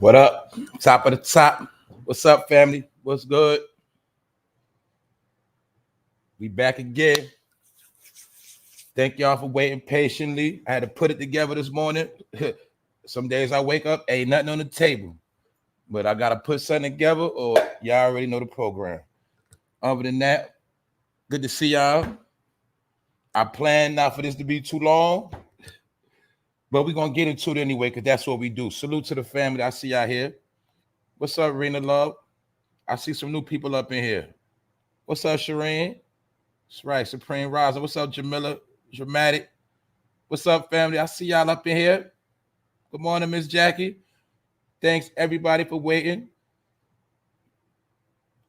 What up? Top of the top. What's up, family? What's good? We back again. Thank y'all for waiting patiently. I had to put it together this morning. Some days I wake up, ain't nothing on the table. But I gotta put something together, or y'all already know the program. Other than that, good to see y'all. I plan not for this to be too long, but we're gonna get into it anyway, because that's what we do. Salute to the family. I see y'all here. What's up, Rena Love? I see some new people up in here. What's up, Shireen? That's right, Supreme Riser. What's up, Jamila? Dramatic. What's up, family? I see y'all up in here. Good morning, Miss Jackie. Thanks, everybody, for waiting.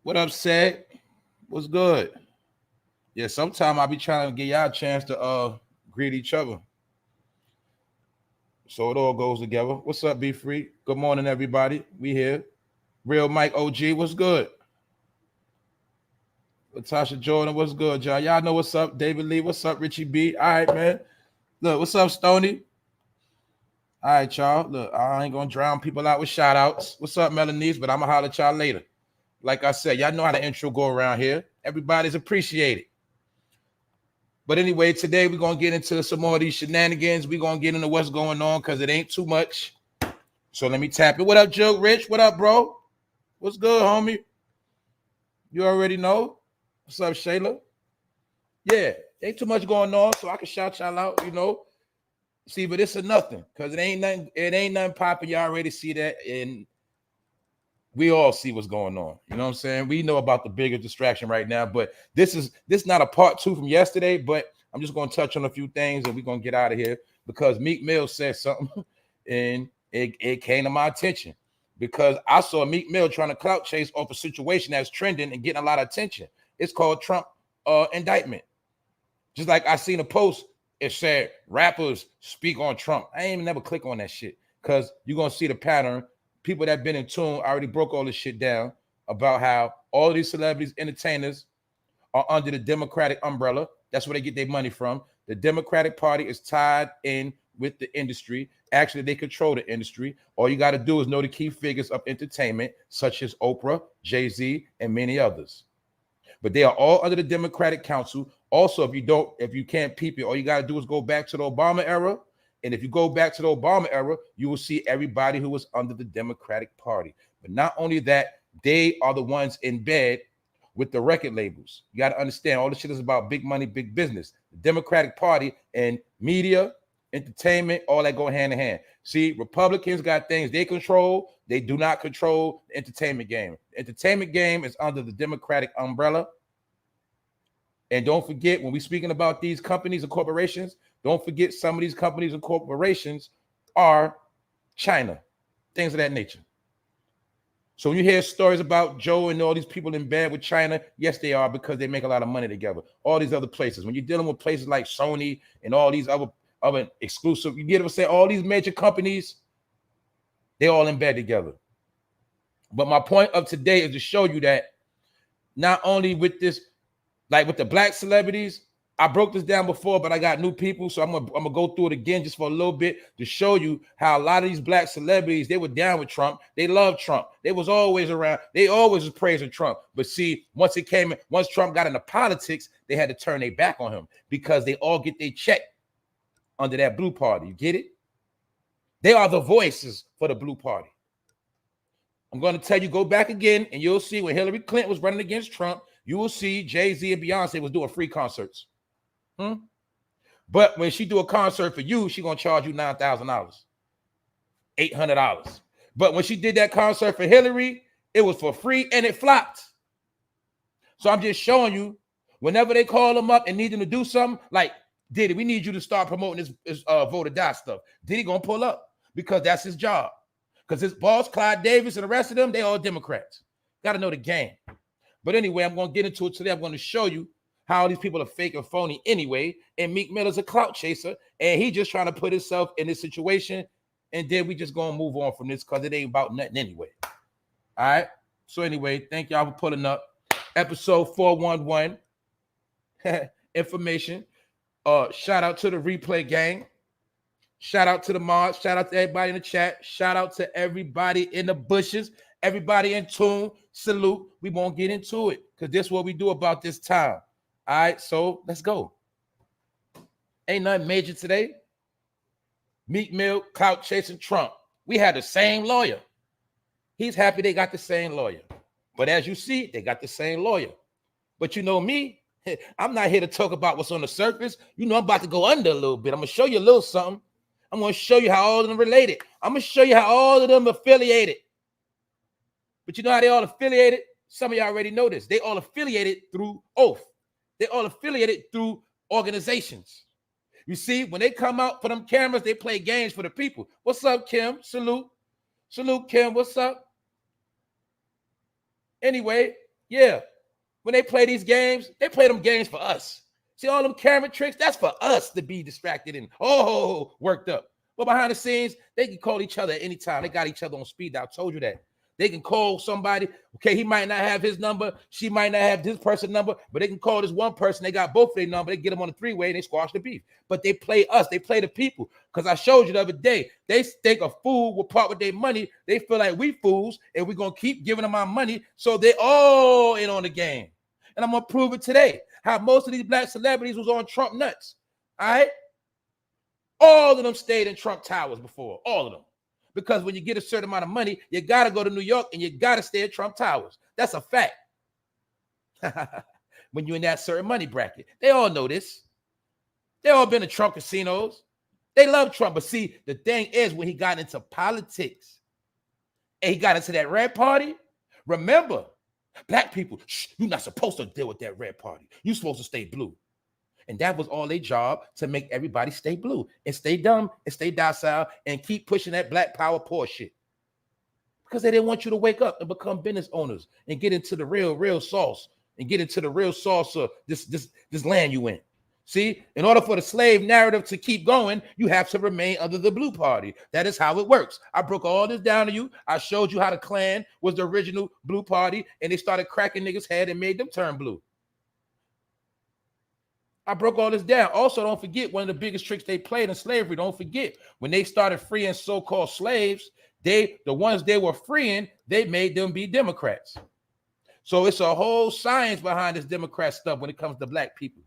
What up, Sed? What's good? Yeah, sometime I'll be trying to get y'all a chance to greet each other. So it all goes together. What's up, Be Free? Good morning, everybody. We here. Real Mike OG, what's good? Latasha Jordan, what's good, y'all? Y'all know what's up. David Lee, what's up? Richie B. All right, man. Look, what's up, Stony? All right, y'all. Look, I ain't gonna drown people out with shout outs. What's up, Melanice? But I'm gonna holler at y'all later. Like I said, y'all know how the intro go around here. Everybody's appreciated. But anyway, today we're gonna get into some more of these shenanigans. We're gonna get into what's going on because it ain't too much. So let me tap it. What up, Joe Rich? What up, bro? What's good, homie? You already know. What's up, Shayla? Yeah, ain't too much going on, so I can shout y'all out, you know. See, but it's a nothing, because it ain't nothing popping. Y'all already see that, and we all see what's going on. You know what I'm saying? We know about the bigger distraction right now, but this is not a part 2 from yesterday, but I'm just going to touch on a few things, and we're going to get out of here, because Meek Mill said something, and it came to my attention, because I saw Meek Mill trying to clout chase off a situation that's trending and getting a lot of attention. It's called Trump indictment. Just like I seen a post, it said rappers speak on Trump. I ain't even never click on that shit, because you're going to see the pattern. People that been in tune already broke all this shit down about how all these celebrities, entertainers are under the Democratic umbrella. That's where they get their money from. The Democratic Party is tied in with the industry. Actually, they control the industry. All you got to do is know the key figures of entertainment, such as Oprah, Jay-Z, and many others. But they are all under the Democratic Council. Also, if you can't peep it, all you got to do is go back to the Obama era. And if you go back to the Obama era, you will see everybody who was under the Democratic Party. But not only that, they are the ones in bed with the record labels. You got to understand, all this shit is about big money, big business. The Democratic Party and media, entertainment, all that go hand in hand. See, Republicans got things they control. They do not control the entertainment game. The entertainment game is under the Democratic umbrella. And don't forget, when we're speaking about these companies and corporations, don't forget some of these companies and corporations are China, things of that nature. So when you hear stories about Joe and all these people in bed with China, yes, they are, because they make a lot of money together. All these other places. When you're dealing with places like Sony and all these other exclusive, you get what I'm saying? All these major companies, they all in bed together. But my point of today is to show you that not only with this, like with the black celebrities, I broke this down before, but I got new people, so I'm gonna go through it again just for a little bit to show you how a lot of these black celebrities, they were down with Trump. They loved Trump. They was always around. They always was praising Trump. But see, once Trump got into politics, they had to turn their back on him, because they all get their check under that blue party. You get it? They are the voices for the blue party. I'm going to tell you, go back again, and you'll see when Hillary Clinton was running against Trump, you will see Jay-Z and Beyonce was doing free concerts. But when she do a concert for you, she going to charge you $9,000, $800. But when she did that concert for Hillary, it was for free and it flopped. So I'm just showing you, whenever they call them up and need them to do something, like, Diddy, we need you to start promoting this vote or die stuff. Diddy going to pull up, because that's his job. Because his boss, Clyde Davis, and the rest of them, they all Democrats. Got to know the game. But anyway, I'm going to get into it today. I'm going to show you how these people are fake and phony anyway. And Meek Mill is a clout chaser, and he just trying to put himself in this situation. And then we just going to move on from this, because it ain't about nothing anyway. All right? So anyway, thank y'all for pulling up. Episode 411. Information. Shout out to the replay gang. Shout out to the mods. Shout out to everybody in the chat. Shout out to everybody in the bushes. Everybody in tune. Salute. We won't get into it because this is what we do about this time. All right, so let's go. Ain't nothing major today. Meek Mill, clout chasing Trump. We had the same lawyer. He's happy they got the same lawyer. But as you see, they got the same lawyer. But you know me, I'm not here to talk about what's on the surface. You know I'm about to go under a little bit. I'm going to show you a little something. I'm going to show you how all of them related. I'm going to show you how all of them affiliated. But you know how they all affiliated? Some of y'all already know this. They all affiliated through oath. They all affiliated through organizations. You see, when they come out for them cameras, they play games for the people. What's up, Kim? Salute. Salute, Kim. What's up? Anyway, yeah. When they play these games, they play them games for us. See all them camera tricks? That's for us to be distracted and worked up. But behind the scenes, they can call each other at any time. They got each other on speed dial. I told you that. They can call somebody. Okay, he might not have his number. She might not have this person's number, but they can call this one person. They got both of their number. They get them on a three-way and they squash the beef. But they play us. They play the people. Because I showed you the other day, they think a fool will part with their money. They feel like we fools and we're going to keep giving them our money. So they all in on the game. And I'm going to prove it today. How most of these black celebrities was on Trump nuts. All right? All of them stayed in Trump towers before. All of them. Because when you get a certain amount of money, you got to go to New York and you got to stay at Trump Towers. That's a fact. When you're in that certain money bracket. They all know this. They all been to Trump casinos. They love Trump. But see, the thing is, when he got into politics and he got into that red party, remember, black people, you're not supposed to deal with that red party. You're supposed to stay blue. And that was all their job, to make everybody stay blue and stay dumb and stay docile and keep pushing that black power poor shit. Because they didn't want you to wake up and become business owners and get into the real sauce and get into the real sauce of this land you in. See, in order for the slave narrative to keep going, you have to remain under the blue party. That is how it works. I broke all this down to you. I showed you how the Klan was the original blue party and they started cracking niggas' head and made them turn blue. I broke all this down. Also, don't forget one of the biggest tricks they played in slavery. Don't forget when they started freeing so-called slaves, the ones they were freeing, they made them be Democrats. So it's a whole science behind this Democrat stuff when it comes to black people.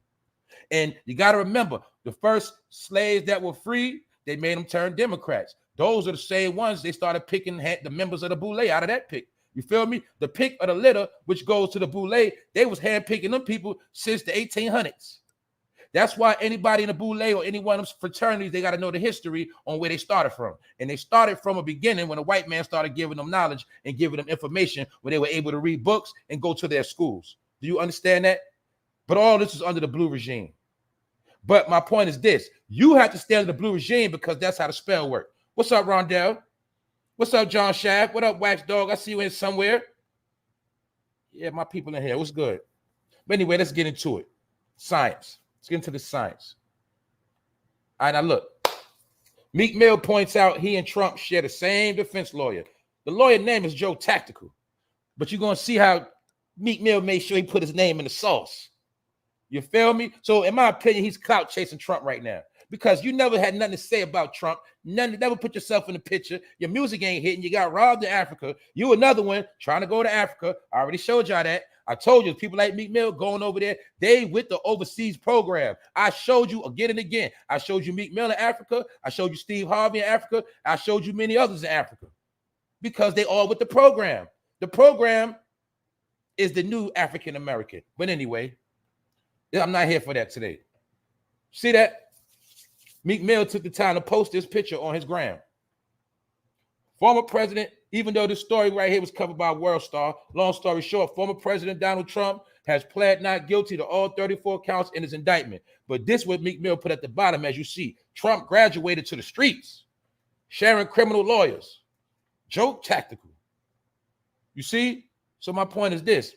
And you got to remember, the first slaves that were free, they made them turn Democrats. Those are the same ones they started picking the members of the boule out of that pick. You feel me? The pick of the litter, which goes to the boule, they was handpicking them people since the 1800s. That's why anybody in the boule or any one of them fraternities, they got to know the history on where they started from. And they started from a beginning when a white man started giving them knowledge and giving them information when they were able to read books and go to their schools. Do you understand that? But all this is under the blue regime. But my point is this. You have to stay under the blue regime because that's how the spell works. What's up, Rondell? What's up, John Shaft? What up, Wax Dog? I see you in somewhere. Yeah, my people in here. What's good? But anyway, let's get into it. Science. Let's get into the science. All right, now look. Meek Mill points out he and Trump share the same defense lawyer. The lawyer name is Joe Tactical. But you're going to see how Meek Mill made sure he put his name in the sauce. You feel me? So in my opinion, he's clout chasing Trump right now. Because you never had nothing to say about Trump. Never put yourself in the picture. Your music ain't hitting. You got robbed in Africa. You another one trying to go to Africa. I already showed y'all that. I told you, people like Meek Mill going over there, they with the overseas program. I showed you again and again. I showed you Meek Mill in Africa. I showed you Steve Harvey in Africa. I showed you many others in Africa. Because they all with the program. The program is the new African American. But anyway, I'm not here for that today. See that? Meek Mill took the time to post this picture on his gram. Former president, even though this story right here was covered by World Star, long story short, former President Donald Trump has pled not guilty to all 34 counts in his indictment. But this what Meek Mill put at the bottom, as you see. Trump graduated to the streets, sharing criminal lawyers. Joe Tactical. You see? So my point is this.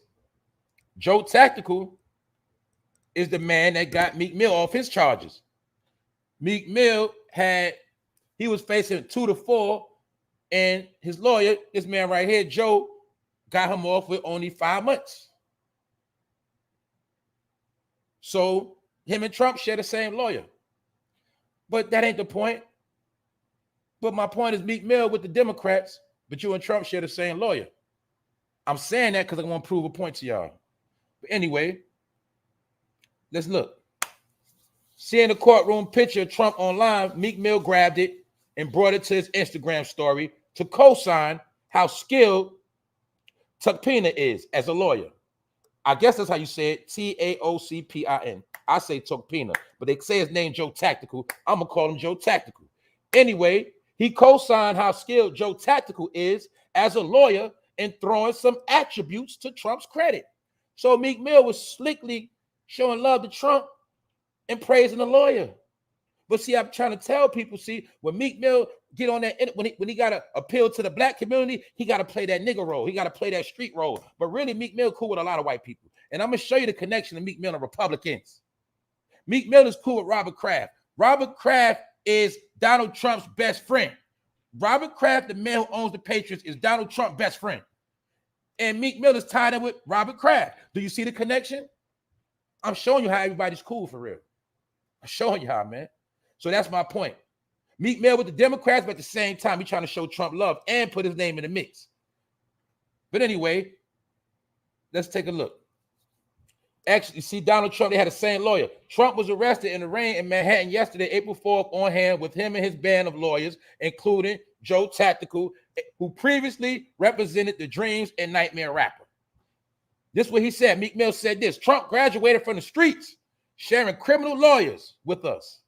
Joe Tactical is the man that got Meek Mill off his charges. Meek Mill he was facing 2 to 4, and his lawyer, this man right here, Joe, got him off with only 5 months. So him and Trump share the same lawyer. But that ain't the point. But my point is Meek Mill with the Democrats, but you and Trump share the same lawyer. I'm saying that because I want to prove a point to y'all. But anyway, let's look. Seeing the courtroom picture of Trump online, Meek Mill grabbed it and brought it to his Instagram story to co-sign how skilled Tuckpina is as a lawyer. I guess that's how you say it, Taocpin. I say Tuckpina, but they say his name Joe Tactical. I'm going to call him Joe Tactical. Anyway, he co-signed how skilled Joe Tactical is as a lawyer and throwing some attributes to Trump's credit. So Meek Mill was slickly showing love to Trump and praising the lawyer. But see, I'm trying to tell people, see, when Meek Mill get on that, when he got to appeal to the black community, he got to play that nigga role. He got to play that street role. But really, Meek Mill cool with a lot of white people. And I'm going to show you the connection of Meek Mill and Republicans. Meek Mill is cool with Robert Kraft. Robert Kraft is Donald Trump's best friend. Robert Kraft, the man who owns the Patriots, is Donald Trump's best friend. And Meek Mill is tied in with Robert Kraft. Do you see the connection? I'm showing you how everybody's cool for real. I'm showing you how, man. So that's my point. Meek Mill with the Democrats, but at the same time, he's trying to show Trump love and put his name in the mix. But anyway, let's take a look. Actually, see, Donald Trump, they had the same lawyer. Trump was arrested in the rain in Manhattan yesterday, April 4th, on hand with him and his band of lawyers, including Joe Tactical, who previously represented the Dreams and Nightmare rapper. This is what he said. Meek Mill said this: Trump graduated from the streets, sharing criminal lawyers with us.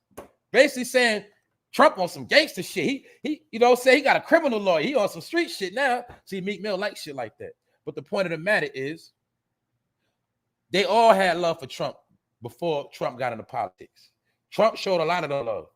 Basically saying Trump on some gangster shit. He say he got a criminal lawyer. He on some street shit now. See, Meek Mill likes shit like that. But the point of the matter is, they all had love for Trump before Trump got into politics. Trump showed a lot of the love.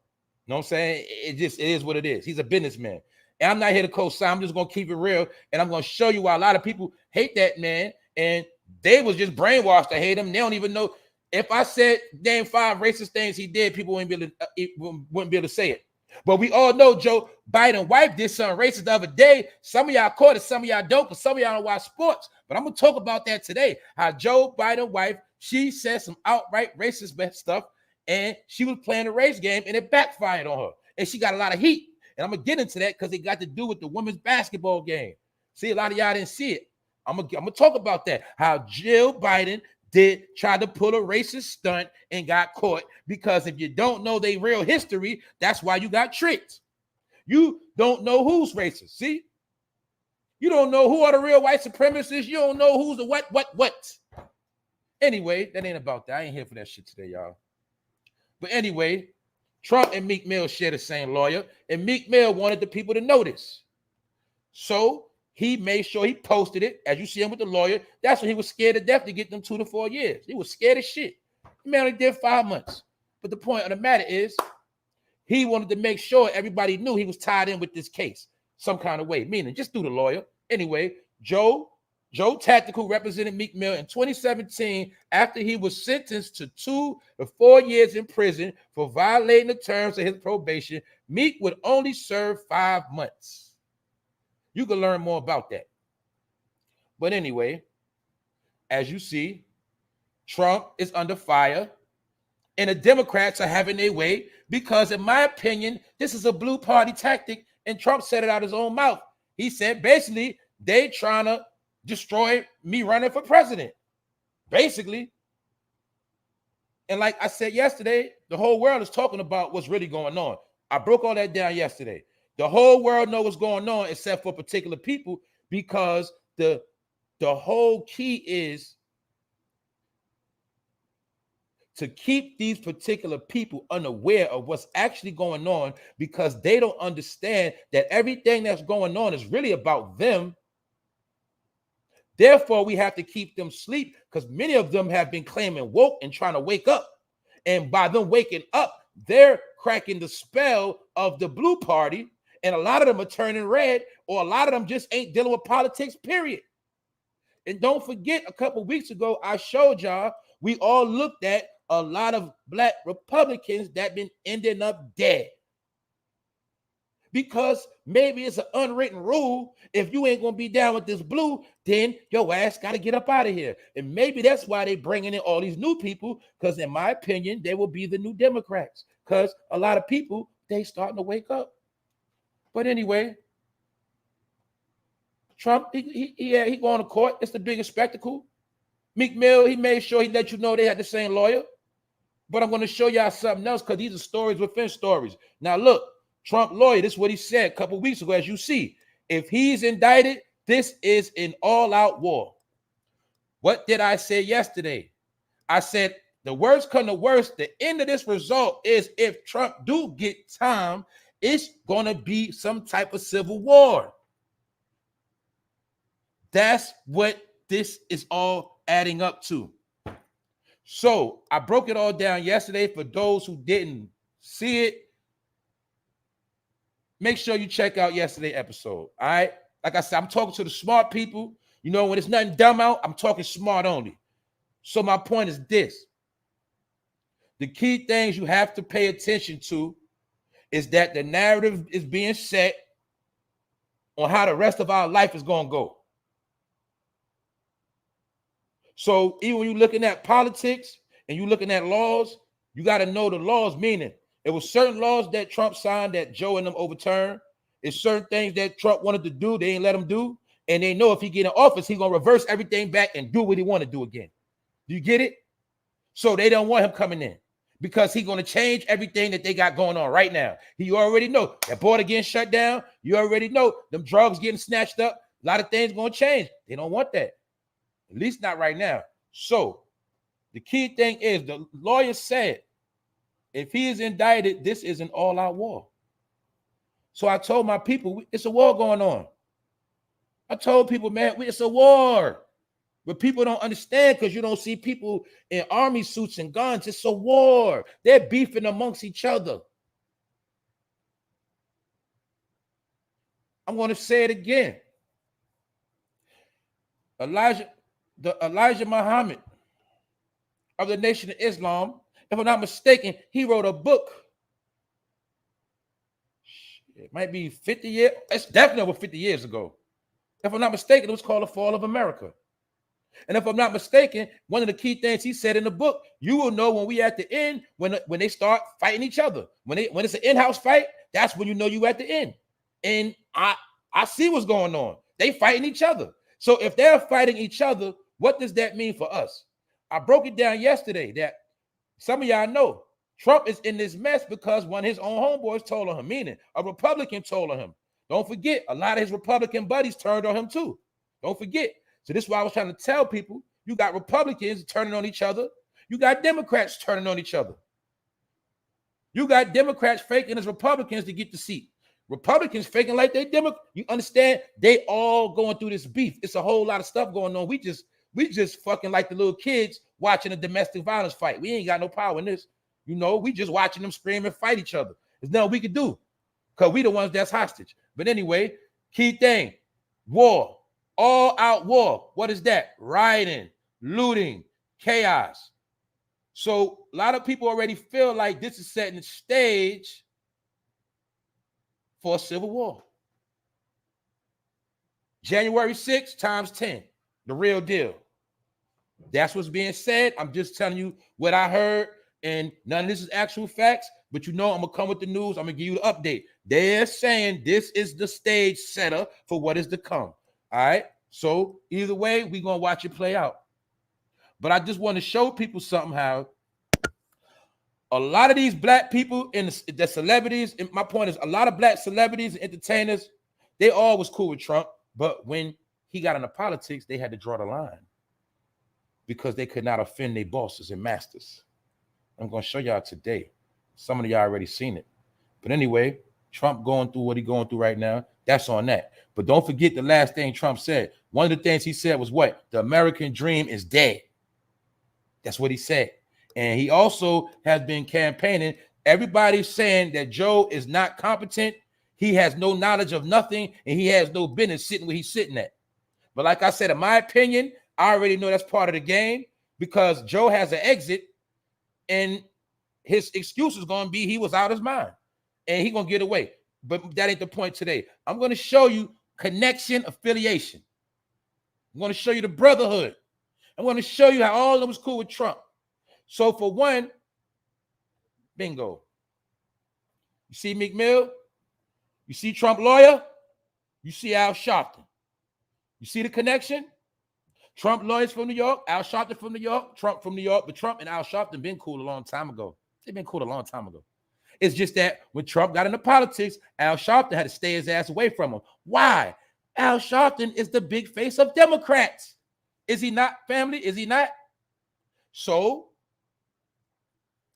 You know what I'm saying? It is what it is. He's a businessman. And I'm not here to co-sign. I'm just going to keep it real. And I'm going to show you why a lot of people hate that man. And they was just brainwashed to hate him. They don't even know. If I said name 5 racist things he did, people wouldn't be able to say it. But we all know Joe Biden's wife did something racist the other day. Some of y'all caught it, some of y'all don't, but some of y'all don't watch sports. But I'm going to talk about that today. How Joe Biden's wife, she said some outright racist stuff, and she was playing a race game, and it backfired on her. And she got a lot of heat. And I'm going to get into that because it got to do with the women's basketball game. See, a lot of y'all didn't see it. I'm going to talk about that. How Jill Biden tried to pull a racist stunt and got caught, because if you don't know their real history, that's why you got tricked. You don't know who's racist. See? You don't know who are the real white supremacists. You don't know who's the what. Anyway, that ain't about that. I ain't here for that shit today, y'all. But anyway, Trump and Meek Mill share the same lawyer, and Meek Mill wanted the people to notice. So he made sure he posted it, as you see him with the lawyer. That's when he was scared to death to get them 2 to 4 years. He was scared as shit. The man only did 5 months. But the point of the matter is, he wanted to make sure everybody knew he was tied in with this case some kind of way, meaning just through the lawyer. Anyway, Joe Tactical represented Meek Mill in 2017 after he was sentenced to 2 to 4 years in prison for violating the terms of his probation. Meek would only serve 5 months. You can learn more about that. But anyway, as you see, Trump is under fire, and the Democrats are having their way because, in my opinion, this is a blue party tactic, and Trump said it out his own mouth. He said, basically, they trying to destroy me running for president, basically. And like I said yesterday, the whole world is talking about what's really going on. I broke all that down yesterday. The whole world knows what's going on except for particular people, because the whole key is to keep these particular people unaware of what's actually going on, because they don't understand that everything that's going on is really about them. Therefore, we have to keep them asleep, because many of them have been claiming woke and trying to wake up. And by them waking up, they're cracking the spell of the blue party. And a lot of them are turning red, or a lot of them just ain't dealing with politics, period. And don't forget, a couple of weeks ago, I showed y'all, we all looked at a lot of black Republicans that been ending up dead. Because maybe it's an unwritten rule. If you ain't going to be down with this blue, then your ass got to get up out of here. And maybe that's why they bringing in all these new people, because in my opinion, they will be the new Democrats. Because a lot of people, they starting to wake up. But anyway, Trump, he going to court. It's the biggest spectacle. Meek Mill, he made sure he let you know they had the same lawyer. But I'm going to show y'all something else because these are stories within stories. Now, look, Trump lawyer, this is what he said a couple weeks ago, as you see. If he's indicted, this is an all-out war. What did I say yesterday? I said, the worst come to worst, the end of this result is if Trump do get time, it's going to be some type of civil war. That's what this is all adding up to. So I broke it all down yesterday for those who didn't see it. Make sure you check out yesterday's episode. All right. Like I said, I'm talking to the smart people. You know, when it's nothing dumb out, I'm talking smart only. So my point is this. The key things you have to pay attention to is that the narrative is being set on how the rest of our life is going to go. So even when you're looking at politics and you're looking at laws, you got to know the laws, meaning it was certain laws that Trump signed that Joe and them overturned. It's certain things that Trump wanted to do, they ain't let him do. And they know if he get in office, he's going to reverse everything back and do what he want to do again. Do you get it? So they don't want him coming in because he's going to change everything that they got going on right now. You already know that border getting shut down. You already know them drugs getting snatched up. A lot of things going to change. They don't want that. At least not right now. So the key thing is the lawyer said, if he is indicted, this is an all-out war. So I told my people, it's a war going on. I told people, man, it's a war. But people don't understand because you don't see people in army suits and guns. It's a war. They're beefing amongst each other. I'm going to say it again. Elijah Muhammad of the Nation of Islam, if I'm not mistaken, he wrote a book. It might be 50 years. It's definitely over 50 years ago. If I'm not mistaken, it was called The Fall of America. And if I'm not mistaken, one of the key things he said in the book, you will know when we at the end, when they start fighting each other. When it's an in-house fight, that's when you know you at the end. And I see what's going on. They fighting each other. So if they're fighting each other, what does that mean for us? I broke it down yesterday that some of y'all know Trump is in this mess because one of his own homeboys told on him, meaning a Republican told on him. Don't forget, a lot of his Republican buddies turned on him too. Don't forget. So this is why I was trying to tell people, you got Republicans turning on each other. You got Democrats turning on each other. You got Democrats faking as Republicans to get the seat. Republicans faking like they Democrats. You understand? They all going through this beef. It's a whole lot of stuff going on. We just fucking like the little kids watching a domestic violence fight. We ain't got no power in this. You know, we just watching them scream and fight each other. There's nothing we can do because we the ones that's hostage. But anyway, key thing, war. All out war. What is that? Rioting, looting, chaos. So a lot of people already feel like this is setting the stage for a civil war. January 6th times 10, the real deal. That's what's being said. I'm just telling you what I heard, and none of this is actual facts, but you know I'm going to come with the news. I'm going to give you the update. They're saying this is the stage setup for what is to come. All right. So either way, we're going to watch it play out. But I just want to show people something how a lot of these black people and the celebrities, and my point is a lot of black celebrities and entertainers, they all was cool with Trump. But when he got into politics, they had to draw the line because they could not offend their bosses and masters. I'm going to show y'all today. Some of y'all already seen it. But anyway, Trump going through what he's going through right now. That's on that. But don't forget the last thing Trump said. One of the things he said was what? The American dream is dead. That's what he said. And he also has been campaigning. Everybody's saying that Joe is not competent. He has no knowledge of nothing, and he has no business sitting where he's sitting at. But like I said, in my opinion, I already know that's part of the game because Joe has an exit, and his excuse is going to be he was out of his mind, and he's going to get away. But that ain't the point today. I'm going to show you connection, affiliation. I'm going to show you the brotherhood. I'm going to show you how all of them was cool with Trump. So for one, bingo. You see Meek Mill? You see Trump lawyer? You see Al Sharpton. You see the connection? Trump lawyers from New York, Al Sharpton from New York, Trump from New York, but Trump and Al Sharpton been cool a long time ago. They've been cool a long time ago. It's just that when Trump got into politics, Al Sharpton had to stay his ass away from him. Why? Al Sharpton is the big face of Democrats. Is he not, family? Is he not? So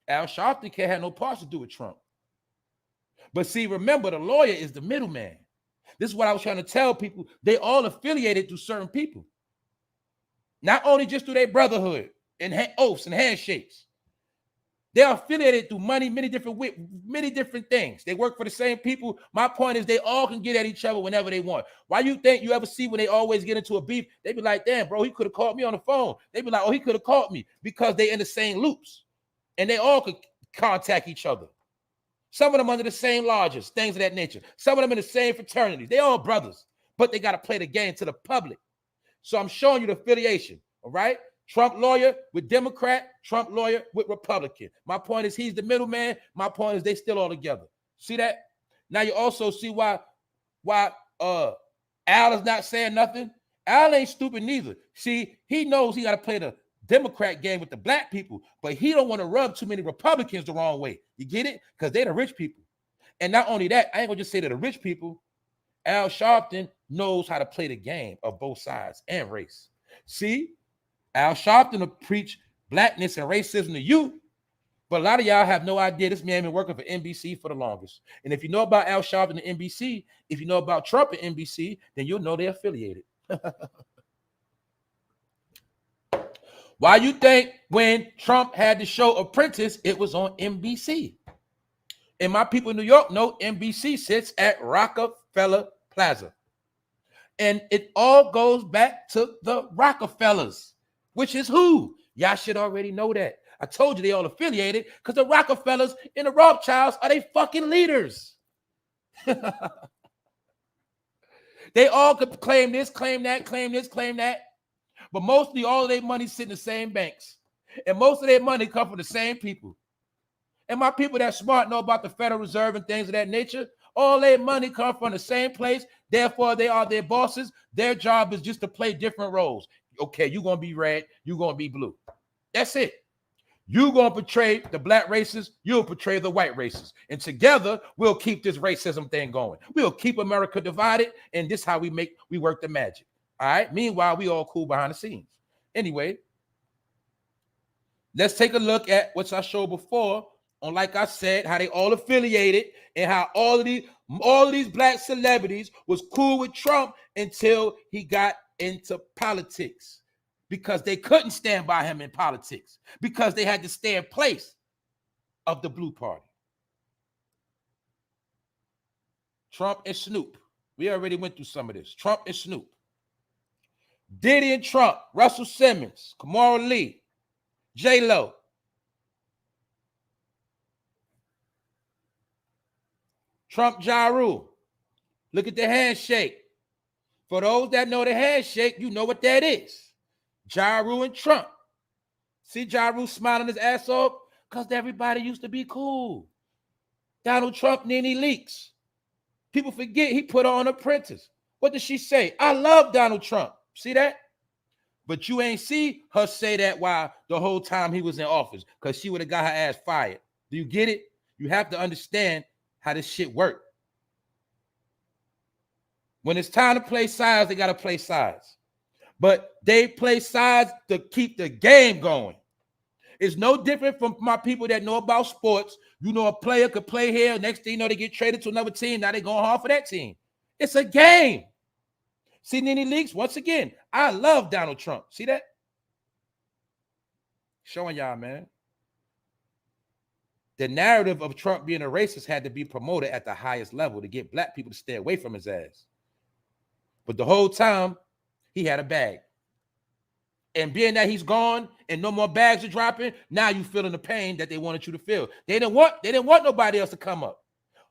Al Sharpton can't have no parts to do with Trump. But see, remember, the lawyer is the middleman. This is what I was trying to tell people. They all affiliated through certain people. Not only just through their brotherhood and oaths and handshakes. They're affiliated through money, many different things. They work for the same people. My point is they all can get at each other whenever they want. Why you think you ever see when they always get into a beef, they be like, damn, bro, he could have called me on the phone. They be like, oh, he could have called me, because they in the same loops. And they all could contact each other. Some of them under the same lodges, things of that nature. Some of them in the same fraternities. They all brothers, but they got to play the game to the public. So I'm showing you the affiliation, all right? Trump lawyer with Democrat, Trump lawyer with Republican. My point is he's the middleman. My point is they still all together. See that? Now you also see why Al is not saying nothing. Al ain't stupid neither. See, he knows he got to play the Democrat game with the black people, but he don't want to rub too many Republicans the wrong way. You get it? Because they're the rich people. And not only that, I ain't gonna just say they're the rich people. Al Sharpton knows how to play the game of both sides and race. See, Al Sharpton will preach blackness and racism to you, but a lot of y'all have no idea this man been working for NBC for the longest. And if you know about Al Sharpton and NBC, if you know about Trump and NBC, then you'll know they're affiliated. Why you think when Trump had the show Apprentice, it was on NBC? And my people in New York know NBC sits at Rockefeller Plaza. And it all goes back to the Rockefellers, which is who? Y'all should already know that. I told you they all affiliated because the Rockefellers and the Rothschilds are they fucking leaders. They all could claim this, claim that, claim this, claim that. But mostly all of their money sit in the same banks. And most of their money come from the same people. And my people that smart know about the Federal Reserve and things of that nature. All their money come from the same place. Therefore, they are their bosses. Their job is just to play different roles. Okay, you're going to be red. You're going to be blue. That's it. You're going to portray the black races. You'll portray the white races. And together, we'll keep this racism thing going. We'll keep America divided. And this is how we work the magic. All right. Meanwhile, we all cool behind the scenes. Anyway, let's take a look at what I showed before on, like I said, how they all affiliated and how all of these black celebrities was cool with Trump until he got into politics, because they couldn't stand by him in politics, because they had to stay in place of the blue party. Trump and Snoop. We already went through some of this. Trump and Snoop. Diddy and Trump, Russell Simmons, Kamala Lee, J-Lo. Trump, Ja Rule. Look at the handshake. For those that know the handshake, you know what that is. Ja Rule and Trump. See Ja Rule smiling his ass off? Because everybody used to be cool. Donald Trump, Nene Leakes. People forget he put on Apprentice. What did she say? I love Donald Trump. See that? But you ain't see her say that while the whole time he was in office, because she would have got her ass fired. Do you get it? You have to understand how this shit works. When it's time to play sides, they got to play sides. But they play sides to keep the game going. It's no different from my people that know about sports. You know, a player could play here. Next thing you know, they get traded to another team. Now they're going hard for that team. It's a game. See, Nene Leakes, once again, I love Donald Trump. See that? Showing y'all, man. The narrative of Trump being a racist had to be promoted at the highest level to get black people to stay away from his ass. But the whole time, he had a bag. And being that he's gone and no more bags are dropping, now you feeling the pain that they wanted you to feel. They didn't want nobody else to come up.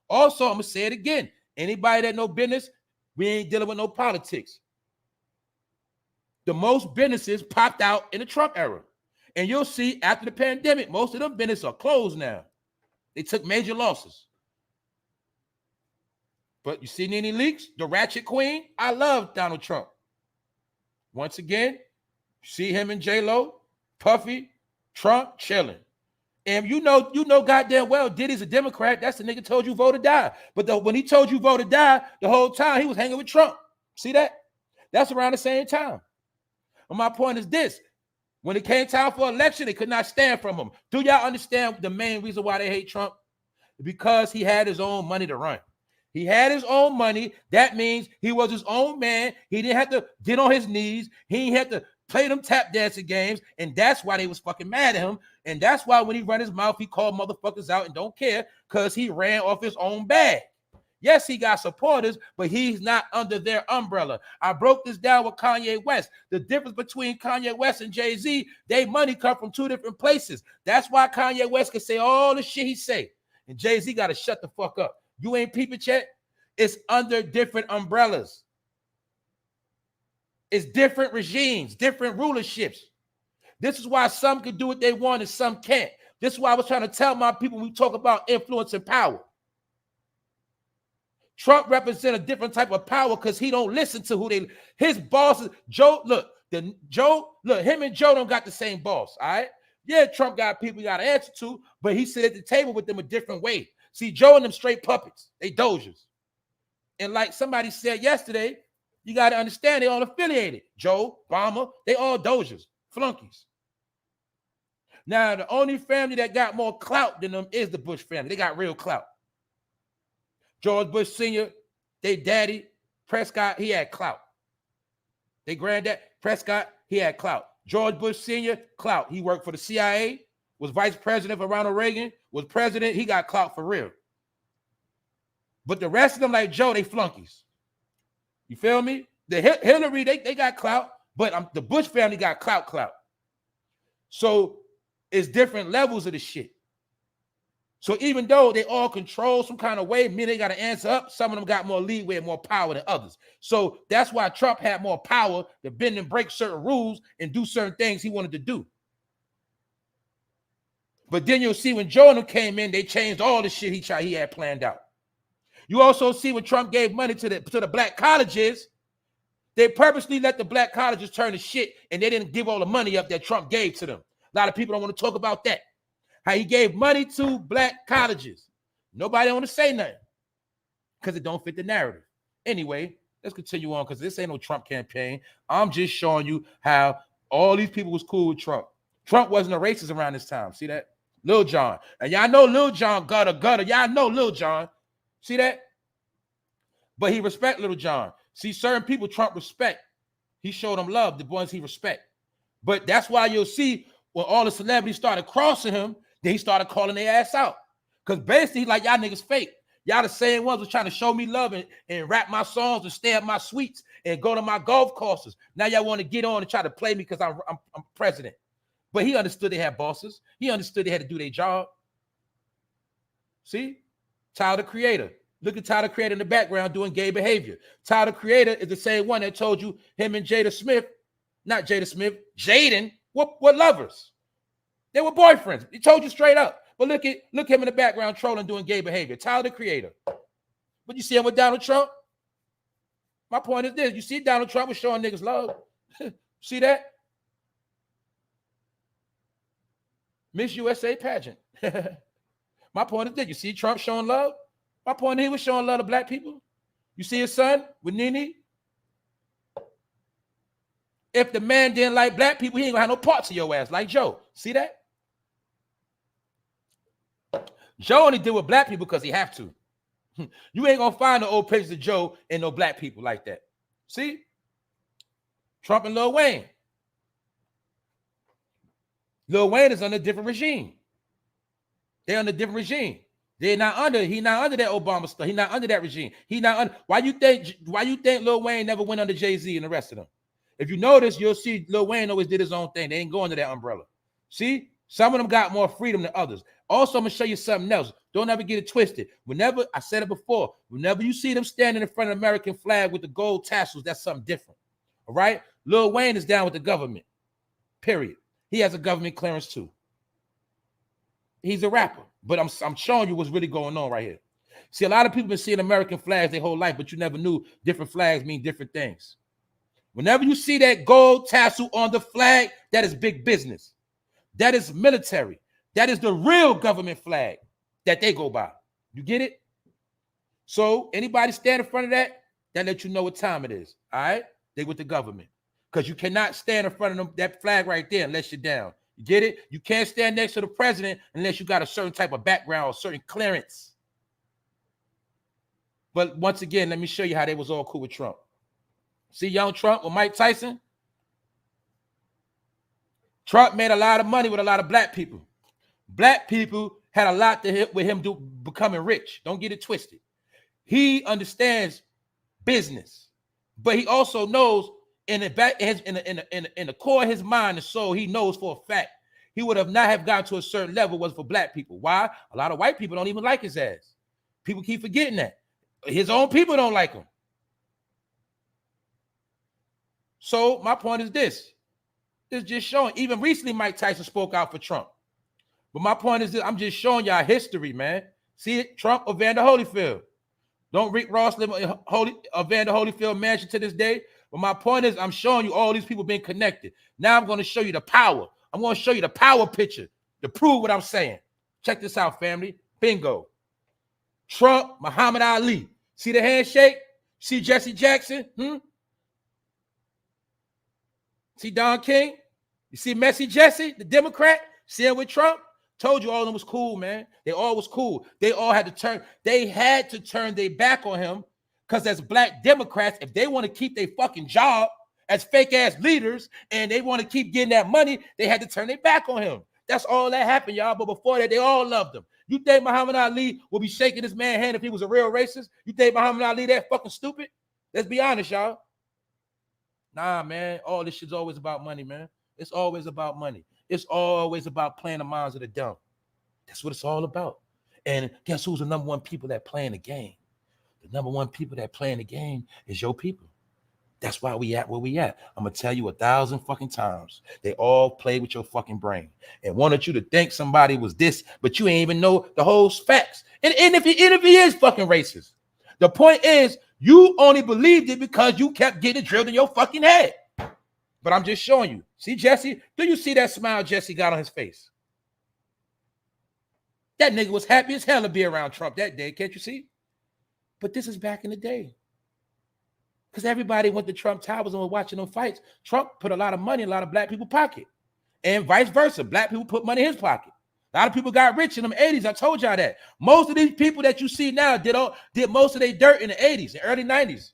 Also, I'm going to say it again. Anybody that know business, we ain't dealing with no politics. The most businesses popped out in the Trump era. And you'll see after the pandemic, most of them businesses are closed now. They took major losses. But you see Nene Leakes, the ratchet queen? I love Donald Trump. Once again, see him and J-Lo, Puffy, Trump chilling. And you know goddamn well Diddy's a Democrat. That's the nigga told you vote or die. But when he told you vote or die, the whole time he was hanging with Trump. See that? That's around the same time. And my point is this. When it came time for election, they could not stand from him. Do y'all understand the main reason why they hate Trump? Because he had his own money to run. He had his own money. That means he was his own man. He didn't have to get on his knees. He didn't have to play them tap dancing games. And that's why they was fucking mad at him. And that's why when he run his mouth, he called motherfuckers out and don't care because he ran off his own bag. Yes, he got supporters, but he's not under their umbrella. I broke this down with Kanye West. The difference between Kanye West and Jay-Z, they money come from two different places. That's why Kanye West can say all the shit he say. And Jay-Z got to shut the fuck up. You ain't peeping yet? It's under different umbrellas. It's different regimes, different rulerships. This is why some can do what they want and some can't. This is why I was trying to tell my people when we talk about influence and power. Trump represents a different type of power because he don't listen to his bosses. Him and Joe don't got the same boss, all right? Yeah, Trump got people he got to answer to, but he sit at the table with them a different way. See, Joe and them straight puppets. They dozers. And like somebody said yesterday, you got to understand they all affiliated. Joe, Obama, they all dozers, flunkies. Now, the only family that got more clout than them is the Bush family. They got real clout. George Bush Sr., they daddy, Prescott, he had clout. They granddad, Prescott, he had clout. George Bush Sr., clout. He worked for the CIA, was vice president for Ronald Reagan, was president. He got clout for real. But the rest of them, like Joe, they flunkies. You feel me? The Hillary, they got clout, but the Bush family got clout. So it's different levels of the shit. So even though they all control some kind of way, meaning they got to answer up, some of them got more leeway and more power than others. So that's why Trump had more power to bend and break certain rules and do certain things he wanted to do. But then you'll see when Joe and them came in, they changed all the shit he had planned out. You also see when Trump gave money to the black colleges, they purposely let the black colleges turn to shit and they didn't give all the money up that Trump gave to them. A lot of people don't want to talk about that. How he gave money to black colleges. Nobody want to say nothing because it don't fit the narrative. Anyway, let's continue on because this ain't no Trump campaign. I'm just showing you how all these people was cool with Trump. Trump wasn't a racist around this time. See that? Lil Jon. And y'all know Lil Jon gutter. Y'all know Lil Jon. See that? But he respect Lil Jon. See, certain people Trump respect. He showed them love, the ones he respect. But that's why you'll see when all the celebrities started crossing him, then he started calling their ass out. Because basically, like, y'all niggas fake. Y'all the same ones was trying to show me love and rap my songs and stay at my suites and go to my golf courses. Now y'all want to get on and try to play me because I'm president. But he understood they had bosses. He understood they had to do their job. See? Tyler, the Creator. Look at Tyler, the Creator in the background doing gay behavior. Tyler, the Creator is the same one that told you him and Jaden Smith, were lovers. They were boyfriends. He told you straight up. But look him in the background trolling, doing gay behavior. Tyler, the Creator. But you see him with Donald Trump? My point is this. You see Donald Trump was showing niggas love. See that? Miss USA pageant. My point is this. You see Trump showing love? My point is he was showing love to black people. You see his son with Nene? If the man didn't like black people, he ain't gonna have no parts of your ass like Joe. See that? Joe only deal with black people because he have to. You ain't gonna find the old pictures of Joe and no black people like that. See? Trump and Lil Wayne. Lil Wayne is under a different regime. They're under a different regime. He not under that Obama stuff. He not under that regime. Why you think Lil Wayne never went under Jay-Z and the rest of them? If you notice, you'll see Lil Wayne always did his own thing. They ain't going to that umbrella. See? Some of them got more freedom than others. Also, I'm going to show you something else. Don't ever get it twisted. I said it before, whenever you see them standing in front of the American flag with the gold tassels, that's something different. All right? Lil Wayne is down with the government. Period. He has a government clearance too. He's a rapper. But I'm showing you what's really going on right here. See, a lot of people been seeing American flags their whole life, but you never knew different flags mean different things. Whenever you see that gold tassel on the flag, that is big business. That is military. That is the real government flag that they go by. You get it? So anybody stand in front of that, that lets you know what time it is. All right? They with the government. Because you cannot stand in front of them, that flag right there unless you're down. You get it? You can't stand next to the president unless you got a certain type of background or certain clearance. But once again, let me show you how they was all cool with Trump. See young Trump with Mike Tyson? Trump made a lot of money with a lot of black people. Black people had a lot to hit with him becoming rich. Don't get it twisted. He understands business, but he also knows in the core of his mind and soul, he knows for a fact he would have not have gotten to a certain level was for black people. Why? A lot of white people don't even like his ass. People keep forgetting that. His own people don't like him. So my point is this. It's just showing. Even recently, Mike Tyson spoke out for Trump. But my point is this. I'm just showing y'all history, man. See it? Trump or Vander Holyfield. Don't Rick Ross live in Vander Holyfield mansion to this day? But my point is, I'm showing you all these people being connected. Now I'm going to show you the power. I'm going to show you the power picture to prove what I'm saying. Check this out, family. Bingo. Trump, Muhammad Ali. See the handshake? See Jesse Jackson? See Don King? You see Messy Jesse, the Democrat? See him with Trump? Told you all of them was cool, man. They all was cool. They all had to turn. They had to turn their back on him because as black Democrats, if they want to keep their fucking job as fake-ass leaders and they want to keep getting that money, they had to turn their back on him. That's all that happened, y'all. But before that, they all loved him. You think Muhammad Ali will be shaking this man's hand if he was a real racist? You think Muhammad Ali that fucking stupid? Let's be honest, y'all. Nah, man. All this shit's always about money, man. It's always about money. It's always about playing the minds of the dumb. That's what it's all about. And guess who's the number one people that playing the game? The number one people that playing the game is your people. That's why we at where we at. I'm going to tell you 1,000 fucking times. They all play with your fucking brain and wanted you to think somebody was this, but you ain't even know the whole facts. And if he is fucking racist, the point is you only believed it because you kept getting drilled in your fucking head. But I'm just showing you. See, Jesse, do you see that smile Jesse got on his face? That nigga was happy as hell to be around Trump that day. Can't you see? But this is back in the day. Because everybody went to Trump Towers and was watching them fights. Trump put a lot of money in a lot of black people's pocket. And vice versa. Black people put money in his pocket. A lot of people got rich in them 80s. I told y'all that. Most of these people that you see now did most of their dirt in the 80s and early 90s.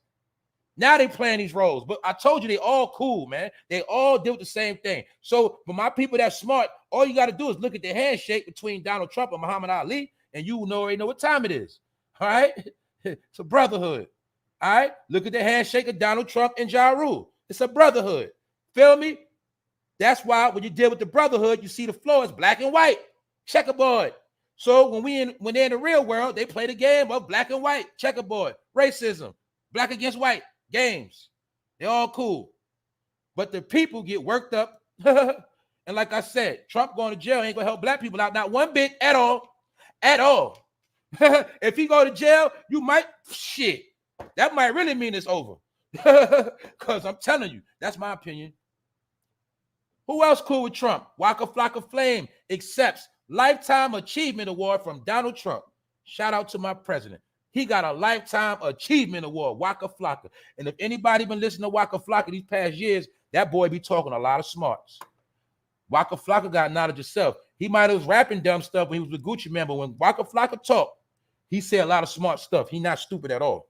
Now they playing these roles. But I told you they all cool, man. They all did the same thing. So for my people that's smart, all you got to do is look at the handshake between Donald Trump and Muhammad Ali, and you already know what time it is. All right? It's a brotherhood. All right? Look at the handshake of Donald Trump and Ja Rule. It's a brotherhood. Feel me? That's why when you deal with the brotherhood, you see the floor is black and white. Checkerboard. So when they're in the real world, they play the game of black and white. Checkerboard. Racism. Black against white. Games. They're all cool. But the people get worked up. And like I said, Trump going to jail ain't going to help black people out. Not one bit at all. At all. If he go to jail, you might, shit. That might really mean it's over. Because I'm telling you, that's my opinion. Who else cool with Trump? Waka Flocka Flame accepts Lifetime Achievement Award from Donald Trump. Shout out to my president. He got a Lifetime Achievement Award, Waka Flocka. And if anybody been listening to Waka Flocka these past years, that boy be talking a lot of smarts. Waka Flocka got knowledge himself. He might have was rapping dumb stuff when he was with Gucci Man, but when Waka Flocka talked, he said a lot of smart stuff. He's not stupid at all.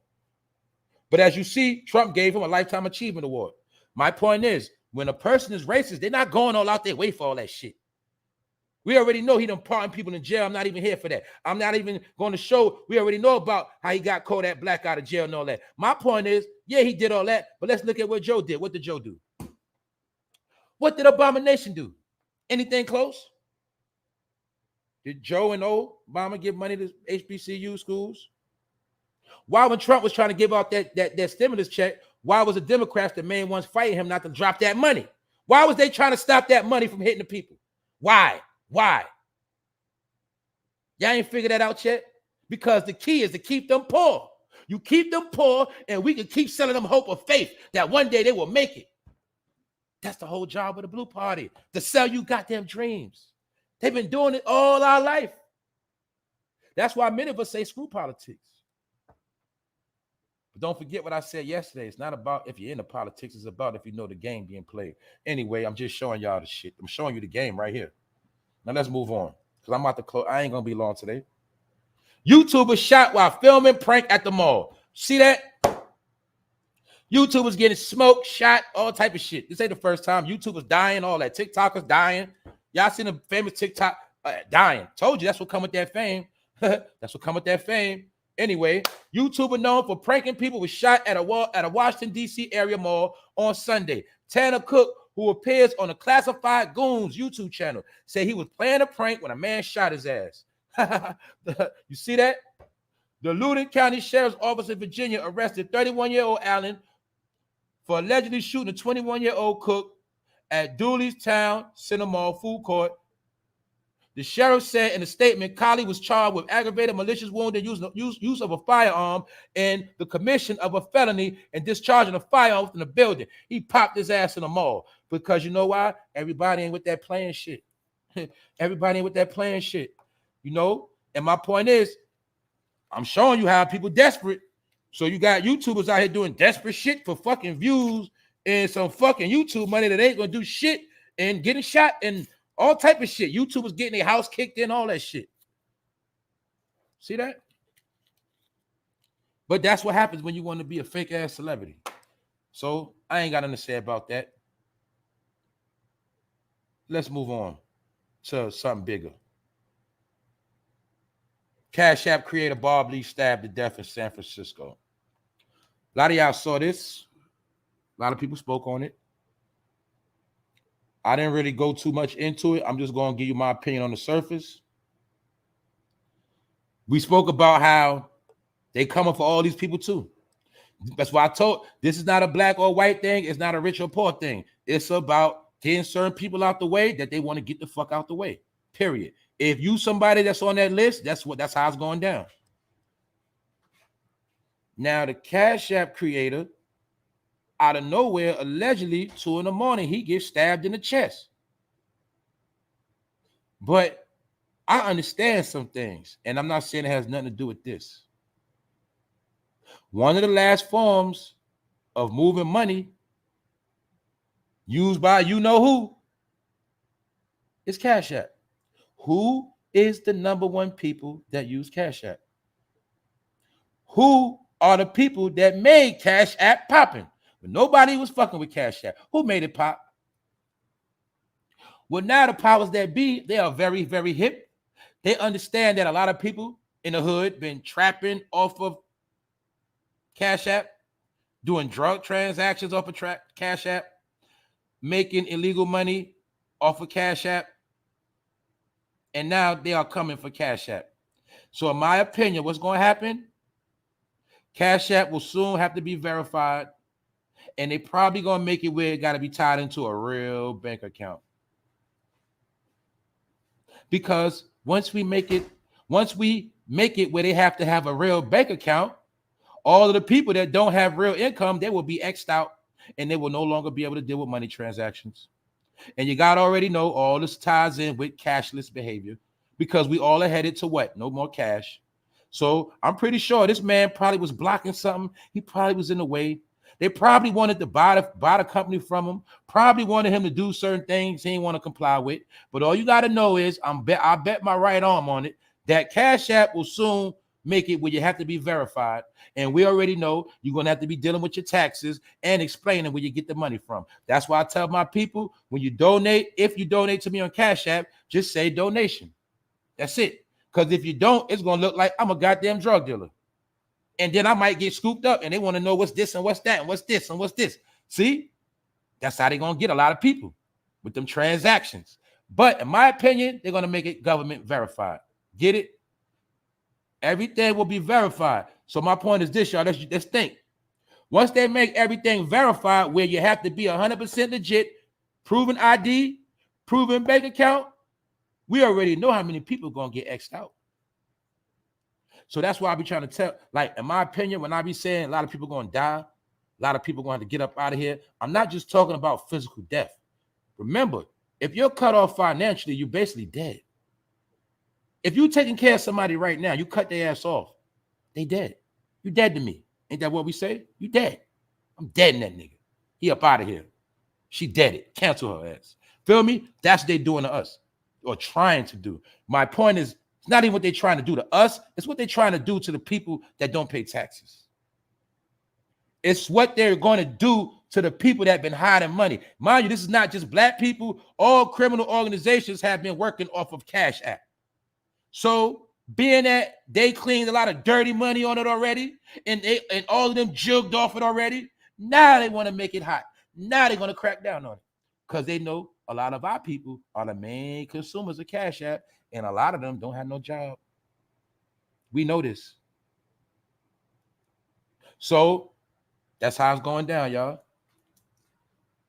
But as you see, Trump gave him a Lifetime Achievement Award. My point is, when a person is racist, they're not going all out their way for all that shit. We already know he done pardoned people in jail. I'm not even here for that. I'm not even going to show. We already know about how he got Kodak Black out of jail and all that. My point is, yeah, he did all that, but let's look at what Joe did. What did Joe do? What did Abomination do? Anything close? Did Joe and Obama give money to HBCU schools? Why, when Trump was trying to give out that stimulus check, why was the Democrats the main ones fighting him not to drop that money? Why was they trying to stop that money from hitting the people? Why? Y'all ain't figured that out yet? Because the key is to keep them poor. You keep them poor, and we can keep selling them hope of faith that one day they will make it. That's the whole job of the Blue Party, to sell you goddamn dreams. They've been doing it all our life. That's why many of us say screw politics. But don't forget what I said yesterday. It's not about if you're into politics. It's about if you know the game being played. Anyway, I'm just showing y'all the shit. I'm showing you the game right here. Now let's move on, because I'm about to close. I ain't going to be long today. YouTuber shot while filming prank at the mall. See that? YouTubers getting smoked, shot, all type of shit. This ain't the first time. YouTubers dying, all that. TikTokers dying. Y'all seen the famous TikTok dying. Told you that's what come with that fame. That's what come with that fame. Anyway, YouTuber known for pranking people was shot at a Washington, D.C. area mall on Sunday. Tanner Cook, who appears on the Classified Goons YouTube channel, said he was playing a prank when a man shot his ass. You see that? The Loudoun County Sheriff's Office in Virginia arrested 31-year-old Allen for allegedly shooting a 21-year-old Cook at Dooley's Town Center Mall food court. The sheriff said in a statement, Collie was charged with aggravated malicious wounded use of a firearm and the commission of a felony and discharging a firearm within the building. He popped his ass in the mall because you know why? Everybody ain't with that playing shit. Everybody ain't with that playing shit. You know? And my point is, I'm showing you how people desperate. So you got YouTubers out here doing desperate shit for fucking views and some fucking YouTube money that ain't gonna do shit and getting shot and all type of shit. YouTubers getting their house kicked in, all that shit. See that? But that's what happens when you want to be a fake ass celebrity. So I ain't got nothing to say about that. Let's move on to something bigger. Cash App creator Bob Lee stabbed to death in San Francisco. A lot of y'all saw this. A lot of people spoke on it. I didn't really go too much into it. I'm just going to give you my opinion on the surface. We spoke about how they coming for all these people too. That's why I told this is not a black or white thing. It's not a rich or poor thing. It's about getting certain people out the way that they want to get the fuck out the way. Period. If you somebody that's on that list, that's how it's going down. Now the Cash App creator, out of nowhere, allegedly 2 a.m, he gets stabbed in the chest. But I understand some things, and I'm not saying it has nothing to do with this. One of the last forms of moving money used by you know who is Cash App. Who is the number one people that use Cash App? Who are the people that made Cash App popping? But nobody was fucking with Cash App. Who made it pop? Well, now the powers that be, they are very, very hip. They understand that a lot of people in the hood been trapping off of Cash App, doing drug transactions off of Cash App, making illegal money off of Cash App. And now they are coming for Cash App. So in my opinion, what's going to happen? Cash App will soon have to be verified. And they probably going to make it where it got to be tied into a real bank account. Because once we make it where they have to have a real bank account, all of the people that don't have real income, they will be X'd out and they will no longer be able to deal with money transactions. And you got to already know all this ties in with cashless behavior because we all are headed to what? No more cash. So I'm pretty sure this man probably was blocking something. He probably was in the way. They probably wanted to buy the company from him, probably wanted him to do certain things he didn't want to comply with. But all you got to know is I bet my right arm on it that Cash App will soon make it where you have to be verified. And we already know you're going to have to be dealing with your taxes and explaining where you get the money from. That's why I tell my people, when you donate, if you donate to me on Cash App, just say donation. That's it. Because if you don't, it's going to look like I'm a goddamn drug dealer. And then I might get scooped up and they want to know what's this and what's that and what's this and what's this. See, that's how they're going to get a lot of people with them transactions. But in my opinion, they're going to make it government verified. Get it? Everything will be verified. So my point is this, y'all. Let's think. Once they make everything verified where you have to be 100% legit, proven ID, proven bank account, we already know how many people are going to get X'd out. So that's why I be trying to tell, like, in my opinion, when I be saying a lot of people going to die, a lot of people going to get up out of here, I'm not just talking about physical death. Remember, if you're cut off financially, you're basically dead. If you're taking care of somebody right now, you cut their ass off, they dead. You dead to me. Ain't that what we say? You dead. I'm dead in that nigga. He up out of here. She dead it. Cancel her ass. Feel me? That's what they doing to us or trying to do. My point is, it's not even what they're trying to do to us. It's what they're trying to do to the people that don't pay taxes. It's what they're going to do to the people that have been hiding money. Mind you, this is not just black people. All criminal organizations have been working off of Cash App. So being that they cleaned a lot of dirty money on it already, and all of them jugged off it already, now they want to make it hot. Now they're going to crack down on it because they know a lot of our people are the main consumers of Cash App, and a lot of them don't have no job. We know this. So that's how it's going down, y'all.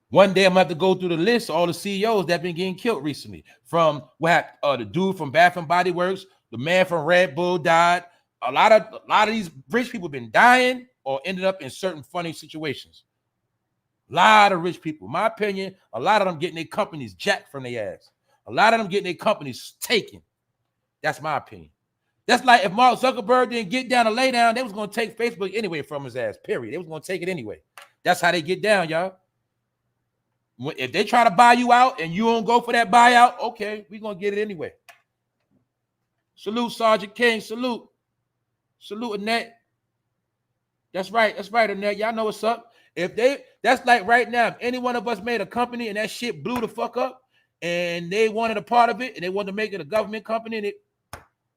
One day I'm gonna have to go through the list of all the CEOs that been getting killed recently. From the dude from Bath and Body Works, the man from Red Bull died. A lot of these rich people been dying or ended up in certain funny situations. A lot of rich people. My opinion, a lot of them getting their companies jacked from their ass. A lot of them getting their companies taken. That's my opinion. That's like if Mark Zuckerberg didn't get down to lay down, they was going to take Facebook anyway from his ass, period. They was going to take it anyway. That's how they get down, y'all. If they try to buy you out and you don't go for that buyout, okay, we're going to get it anyway. Salute, Sergeant King. Salute. Salute, Annette. That's right. That's right, Annette. Y'all know what's up. That's like right now, if any one of us made a company and that shit blew the fuck up and they wanted a part of it and they wanted to make it a government company, and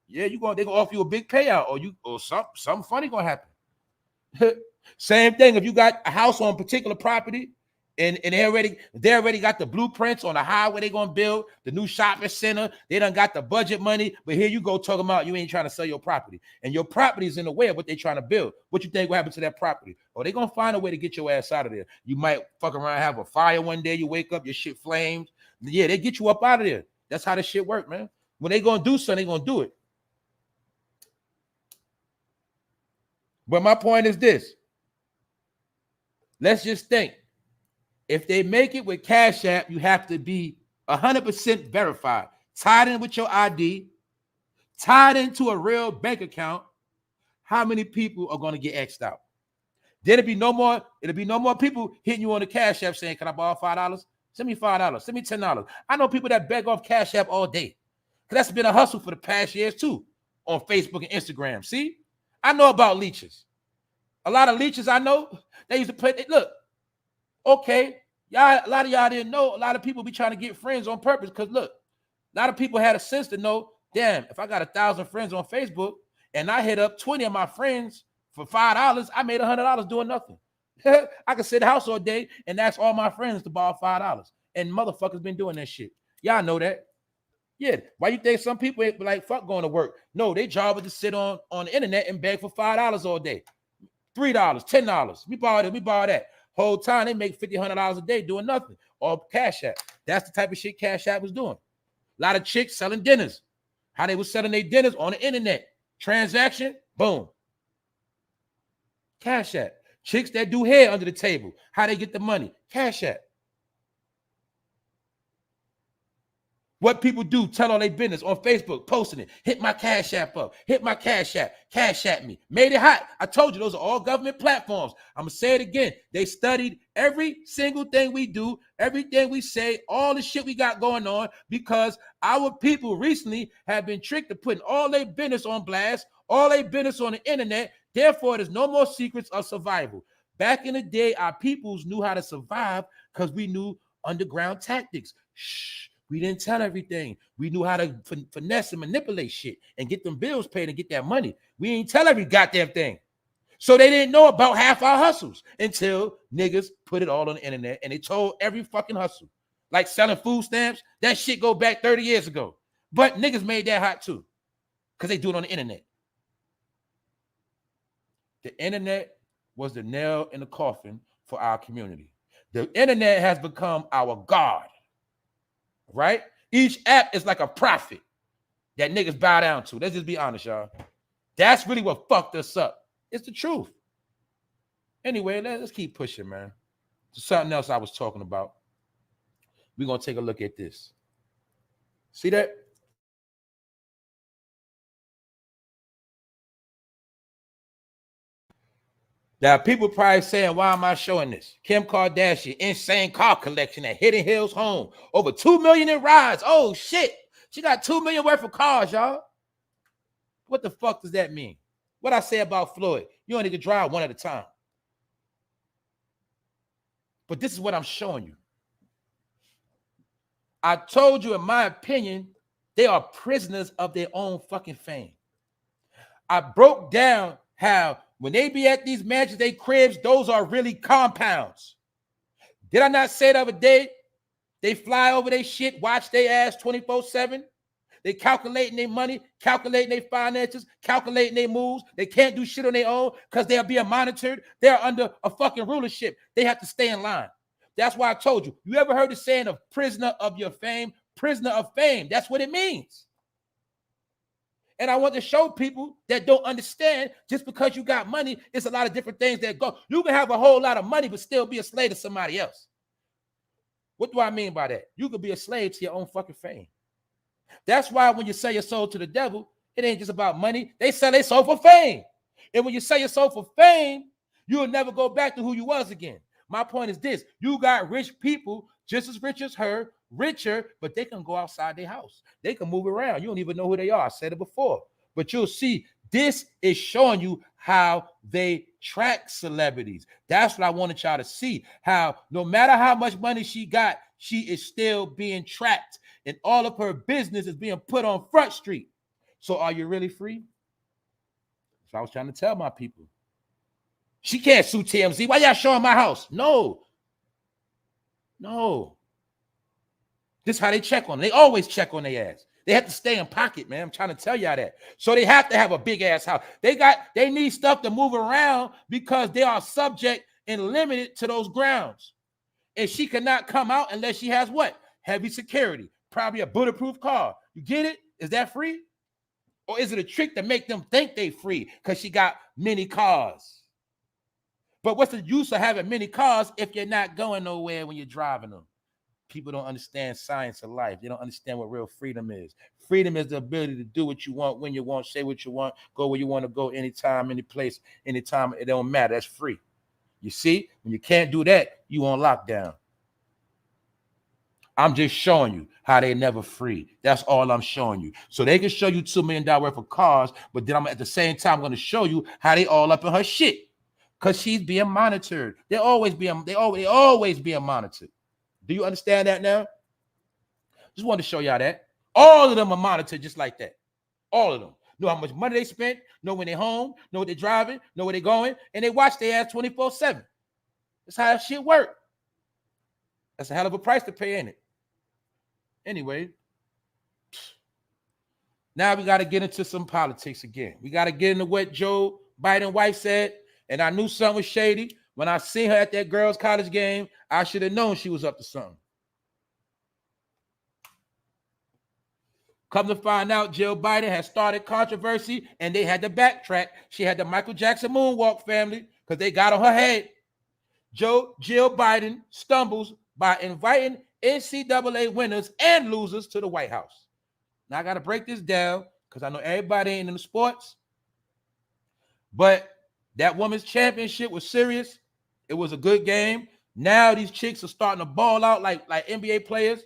they're gonna offer you a big payout or something funny gonna happen. Same thing if you got a house on a particular property and they already got the blueprints on the highway they're gonna build, the new shopping center, they done got the budget money, but here you go talking about you ain't trying to sell your property and your property is in the way of what they're trying to build. What you think will happen to that property? Or they're gonna find a way to get your ass out of there. You might fuck around, have a fire one day, you wake up, your shit flamed. Yeah, they get you up out of there. That's how this shit work, man. When they gonna do something, they gonna do it. But my point is this. Let's just think. If they make it with Cash App, you have to be 100% verified, tied in with your ID, tied into a real bank account. How many people are going to get X'd out? Then it'll be no more people hitting you on the Cash App saying, can I borrow $5? Send me $5. Send me $10. I know people that beg off Cash App all day. Because that's been a hustle for the past years too on Facebook and Instagram. See? I know about leeches. A lot of leeches I know, they used to put, look, okay, y'all, a lot of y'all didn't know. A lot of people be trying to get friends on purpose because look, a lot of people had a sense to know, damn, if I got 1,000 friends on Facebook and I hit up 20 of my friends for $5, I made $100 doing nothing. I could sit in the house all day and ask all my friends to borrow $5. And motherfuckers been doing that shit. Y'all know that. Yeah. Why you think some people ain't like fuck going to work? No, they job is to sit on the internet and beg for $5 all day. $3, $10. We borrow that. Whole time they make $50, $100 a day doing nothing. Or Cash App. That's the type of shit Cash App was doing. A lot of chicks selling dinners. How they was selling their dinners on the internet. Transaction, boom. Cash App. Chicks that do hair under the table. How they get the money. Cash App. What people do, tell all their business on Facebook, posting it. Hit my Cash App up. Hit my Cash App. Cash at me. Made it hot. I told you, those are all government platforms. I'm going to say it again. They studied every single thing we do, everything we say, all the shit we got going on, because our people recently have been tricked to putting all their business on blast, all their business on the internet. Therefore, there's no more secrets of survival. Back in the day, our peoples knew how to survive because we knew underground tactics. Shh. We didn't tell everything. We knew how to finesse and manipulate shit and get them bills paid and get that money. We ain't tell every goddamn thing. So they didn't know about half our hustles until niggas put it all on the internet and they told every fucking hustle. Like selling food stamps, that shit go back 30 years ago. But niggas made that hot too because they do it on the internet. The internet was the nail in the coffin for our community. The internet has become our God. Right? Each app is like a prophet that niggas bow down to. Let's just be honest, y'all. That's really what fucked us up. It's the truth. Anyway, let's keep pushing, man. Something else I was talking about. We're going to take a look at this. See that? Now, people probably saying, why am I showing this? Kim Kardashian, insane car collection at Hidden Hills home. Over $2 million in rides. Oh, shit. She got $2 million worth of cars, y'all. What the fuck does that mean? What I say about Floyd, you only can drive one at a time. But this is what I'm showing you. I told you, in my opinion, they are prisoners of their own fucking fame. I broke down how when they be at these mansions, they cribs, those are really compounds. Did I not say the other day, they fly over their shit, watch their ass 24/7? They calculating their money, calculating their finances, calculating their moves. They can't do shit on their own because they're being monitored. They're under a fucking rulership. They have to stay in line. That's why I told you. You ever heard the saying of prisoner of your fame? Prisoner of fame. That's what it means. And I want to show people that don't understand just because you got money, it's a lot of different things that go. You can have a whole lot of money, but still be a slave to somebody else. What do I mean by that? You could be a slave to your own fucking fame. That's why when you sell your soul to the devil, it ain't just about money. They sell their soul for fame. And when you sell your soul for fame, you'll never go back to who you was again. My point is this. You got rich people just as rich as her, richer, but they can go outside their house. They can move around. You don't even know who they are. I said it before. But you'll see, this is showing you how they track celebrities. That's what I wanted y'all to see, how no matter how much money she got, she is still being tracked. And all of her business is being put on Front Street. So are you really free? So I was trying to tell my people. She can't sue TMZ. Why y'all showing my house? No. This is how they check on them. They always check on their ass. They have to stay in pocket, man. I'm trying to tell y'all that. So they have to have a big ass house. They need stuff to move around because they are subject and limited to those grounds. And she cannot come out unless she has what? Heavy security. Probably a bulletproof car. You get it? Is that free? Or is it a trick to make them think they free because she got many cars? But what's the use of having many cars if you're not going nowhere when you're driving them? People don't understand science of life. They don't understand what real freedom is. Freedom is the ability to do what you want, when you want, say what you want, go where you want to go, anytime, any place, anytime. It don't matter. That's free. You see, when you can't do that, you on lockdown. I'm just showing you how they never free. That's all I'm showing you. So they can show you $2 million worth of cars, but then I'm at the same time going to show you how they all up in her shit. Because she's being monitored. They always being monitored. Do you understand that now? Just wanted to show y'all that. All of them are monitored just like that. All of them. Know how much money they spent, know when they're home, know what they're driving, know where they're going, and they watch their ass 24/7. That's how that shit work. That's a hell of a price to pay, ain't it? Anyway, now we got to get into some politics again. We got to get into what Joe Biden's wife said, and I knew something was shady. When I seen her at that girls' college game, I should have known she was up to something. Come to find out, Jill Biden has started controversy, and they had to backtrack. She had the Michael Jackson moonwalk family because they got on her head. Jill Biden stumbles by inviting NCAA winners and losers to the White House. Now, I got to break this down because I know everybody ain't in the sports, but that women's championship was serious. It was a good game. Now these chicks are starting to ball out like NBA players.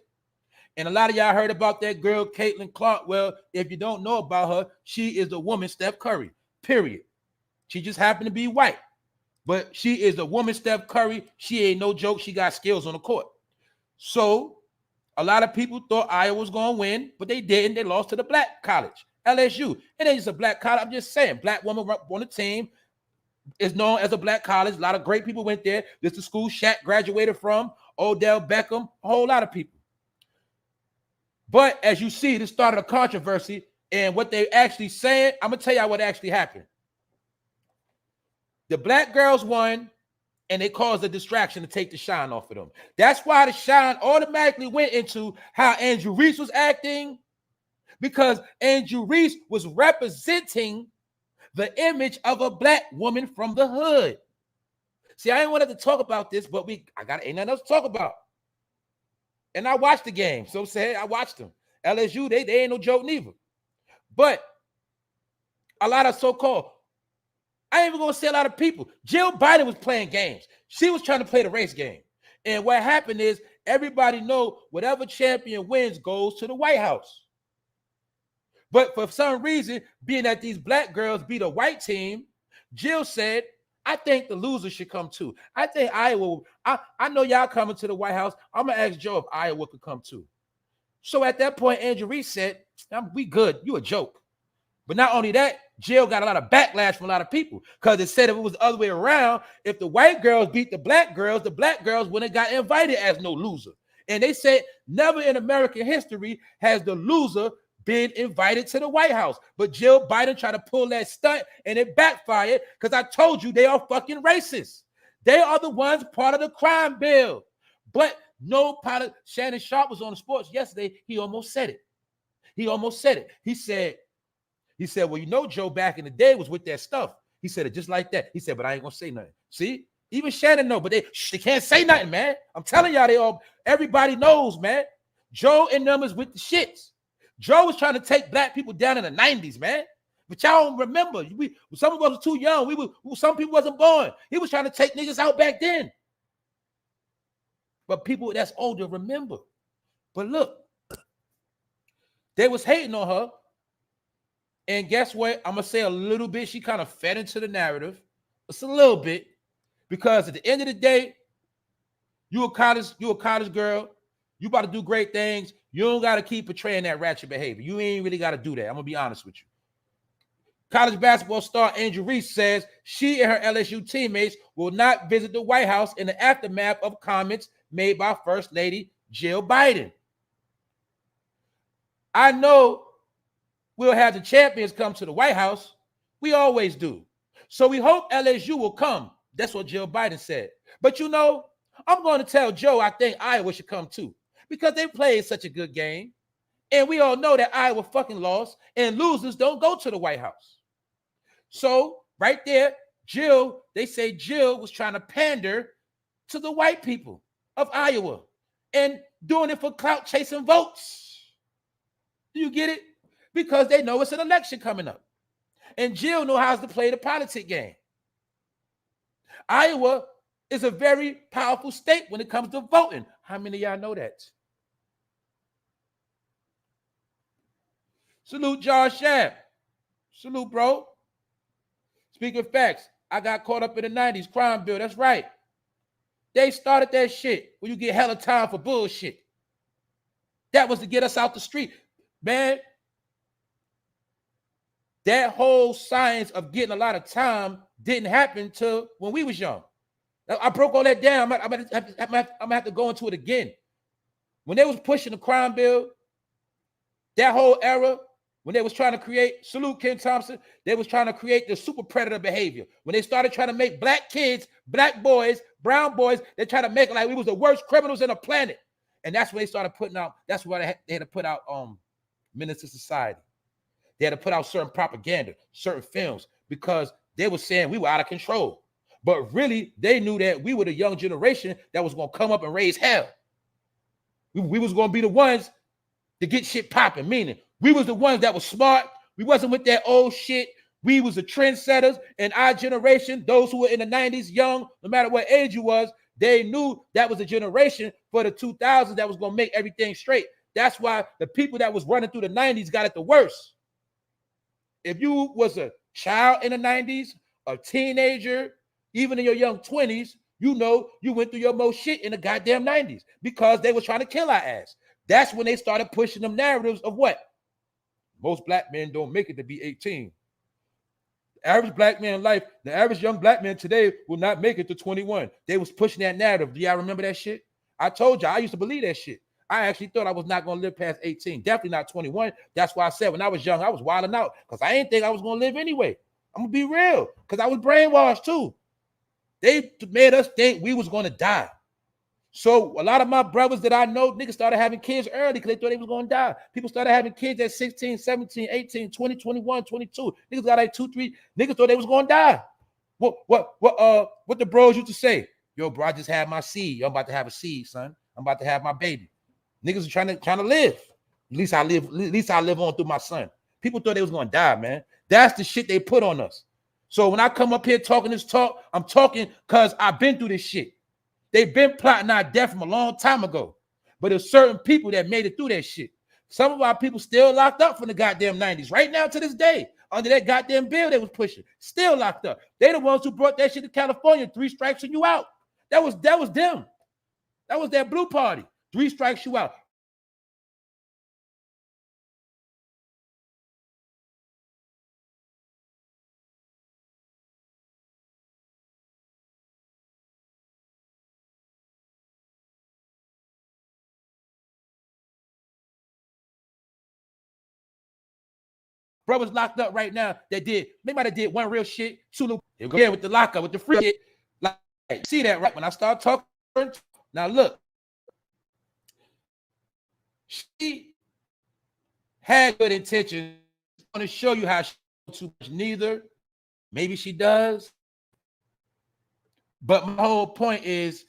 And a lot of y'all heard about that girl, Caitlin Clark. Well, if you don't know about her, she is the woman Steph Curry, period. She just happened to be white. But she is the woman Steph Curry. She ain't no joke. She got skills on the court. So a lot of people thought Iowa was going to win, but they didn't. They lost to the black college, LSU. It ain't just a black college. I'm just saying, black woman on the team. Is known as a black college. A lot of great people went there. This is the school Shaq graduated from, Odell Beckham, a whole lot of people. But as you see, this started a controversy, and what they actually saying, I'm going to tell y'all what actually happened. The black girls won, and they caused a distraction to take the shine off of them. That's why the shine automatically went into how Andrew Reese was acting, because Andrew Reese was representing the image of a black woman from the hood. See, I ain't wanted to talk about this, but ain't nothing else to talk about. And I watched the game. So say I watched them. LSU, they ain't no joke neither. But a lot of so-called, I ain't even gonna say a lot of people. Jill Biden was playing games. She was trying to play the race game. And what happened is everybody know whatever champion wins goes to the White House. But for some reason, being that these black girls beat a white team, Jill said, I think the loser should come too. I think Iowa, I know y'all coming to the White House. I'm going to ask Joe if Iowa could come too. So at that point, Andrew Reese said, we good. You a joke. But not only that, Jill got a lot of backlash from a lot of people because it said if it was the other way around, if the white girls beat the black girls wouldn't have got invited as no loser. And they said never in American history has the loser been invited to the White House. But Jill Biden tried to pull that stunt and it backfired because I told you they are fucking racist. They are the ones part of the crime bill. But no part of Shannon Sharp was on the sports yesterday. He almost said it. He said, well, you know, Joe back in the day was with that stuff. He said it just like that. He said, but I ain't gonna say nothing. See, even Shannon know, but they can't say nothing, man. I'm telling y'all, everybody knows, man. Joe and them is with the shits. Joe was trying to take black people down in the 90s, man. But y'all don't remember. Some of us were too young. Some people wasn't born. He was trying to take niggas out back then. But people that's older remember. But look, they was hating on her. And guess what? I'm going to say a little bit. She kind of fed into the narrative. It's a little bit. Because at the end of the day, you a college girl. You about to do great things. You don't got to keep portraying that ratchet behavior. You ain't really got to do that. I'm going to be honest with you. College basketball star Angel Reese says she and her LSU teammates will not visit the White House in the aftermath of comments made by First Lady Jill Biden. I know we'll have the champions come to the White House. We always do. So we hope LSU will come. That's what Jill Biden said. But you know, I'm going to tell Joe I think Iowa should come too because they played such a good game. And we all know that Iowa fucking lost and losers don't go to the White House. So right there, they say Jill was trying to pander to the white people of Iowa and doing it for clout chasing votes. Do you get it? Because they know it's an election coming up. And Jill knows how to play the politic game. Iowa is a very powerful state when it comes to voting. How many of y'all know that? Salute Josh Shab. Salute, bro. Speaking of facts, I got caught up in the 90s crime bill. That's right. They started that shit where you get hella time for bullshit. That was to get us out the street. Man, that whole science of getting a lot of time didn't happen till when we was young. I broke all that down. I'm gonna have to go into it again. When they was pushing the crime bill, that whole era, when they was trying to create, salute Ken Thompson, they was trying to create the super predator behavior. When they started trying to make black kids, black boys, brown boys, they tried to make it like we was the worst criminals on the planet. And that's when they started putting out, that's why they had to put out Menace to Society. They had to put out certain propaganda, certain films, because they were saying we were out of control. But really, they knew that we were the young generation that was going to come up and raise hell. We was going to be the ones to get shit popping, meaning we was the ones that was smart. We wasn't with that old shit. We was the trendsetters, and our generation, those who were in the 90s, young, no matter what age you was, they knew that was a generation for the 2000s that was going to make everything straight. That's why the people that was running through the 90s got it the worst. If you was a child in the 90s, a teenager, even in your young 20s, you know you went through your most shit in the goddamn 90s because they were trying to kill our ass. That's when they started pushing them narratives of what? Most black men don't make it to be 18. The average black man in life, the average young black man today will not make it to 21. They was pushing that narrative. Do y'all remember that shit? I told y'all, I used to believe that shit. I actually thought I was not going to live past 18. Definitely not 21. That's why I said when I was young, I was wilding out because I didn't think I was going to live anyway. I'm going to be real because I was brainwashed too. They made us think we was going to die. So a lot of my brothers that I know, niggas started having kids early because they thought they was going to die. People started having kids at 16, 17, 18, 20, 21, 22. Niggas got like 2, 3. Niggas thought they was going to die. What the bros used to say? Yo, bro, I just had my seed. Yo, I'm about to have a seed, son. I'm about to have my baby. Niggas are trying to live. At least I live on through my son. People thought they was going to die, man. That's the shit they put on us. So when I come up here talking this talk, I'm talking because I've been through this shit. They've been plotting our death from a long time ago. But there's certain people that made it through that shit. Some of our people still locked up from the goddamn 90s. Right now to this day, under that goddamn bill they was pushing. Still locked up. They the ones who brought that shit to California. 3 strikes and you out. That was them. That was that blue party. 3 strikes you out. Brothers locked up right now that they might have did one real shit. Again with the lockup, with the free shit. Like, see that right when I start talking. Now look, she had good intentions. I want to show you how she knows too much. Neither. Maybe she does. But my whole point is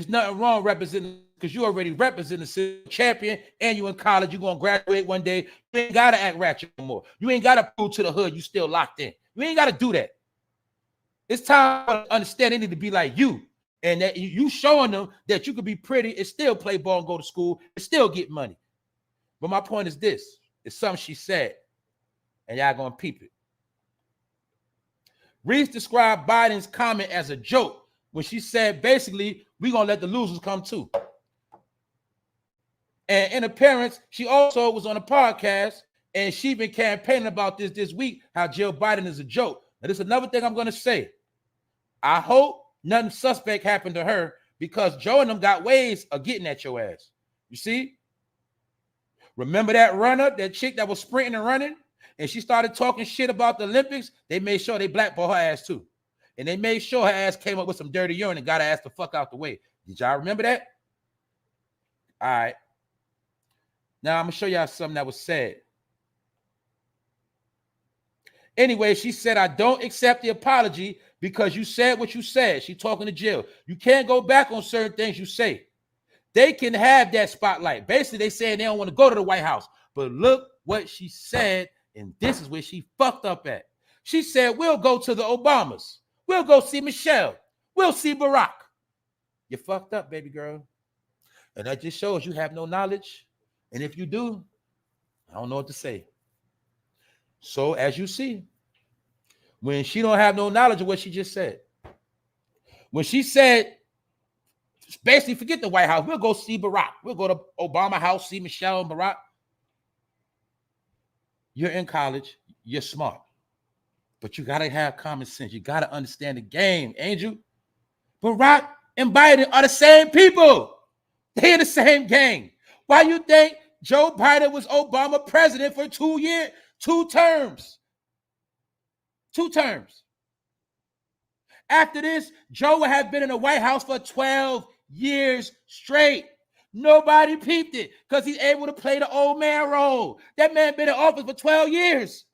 nothing wrong representing, because you already represent the champion and you in college. You're going to graduate one day. You ain't got to act ratchet no more. You ain't got to prove to the hood you still locked in. You ain't got to do that. It's time to understand they need to be like you. And that you showing them that you could be pretty and still play ball and go to school and still get money. But my point is this. It's something she said. And y'all going to peep it. REESE described Biden's comment as a joke when she said, basically, we're going to let the losers come too. And in appearance, she also was on a podcast, and she been campaigning about this week, how Jill Biden is a joke. Now, this is another thing I'm going to say. I hope nothing suspect happened to her, because Joe and them got ways of getting at your ass. You see? Remember that runner, that chick that was sprinting and running, and she started talking shit about the Olympics? They made sure they blackballed her ass too. And they made sure her ass came up with some dirty urine and got her ass the fuck out the way. Did y'all remember that? All right. Now I'm going to show y'all something that was said. Anyway, she said, I don't accept the apology because you said what you said. She talking to Jill. You can't go back on certain things you say. They can have that spotlight. Basically, they saying they don't want to go to the White House. But look what she said, and this is where she fucked up at. She said, we'll go to the Obamas. We'll go see Michelle. We'll see Barack. You fucked up, baby girl. And that just shows you have no knowledge. And if you do, I don't know what to say. So as you see, when she don't have no knowledge of what she just said, when she said, basically forget the White House, we'll go see Barack. We'll go to Obama house, see Michelle and Barack. You're in college, you're smart, but you got to have common sense. You got to understand the game, Angel. Barack and Biden are the same people. They're the same game. Why you think Joe Biden was Obama president for 2 years, 2 terms? 2 terms. After this, Joe would have been in the White House for 12 years straight. Nobody peeped it because he's able to play the old man role. That man been in office for 12 years.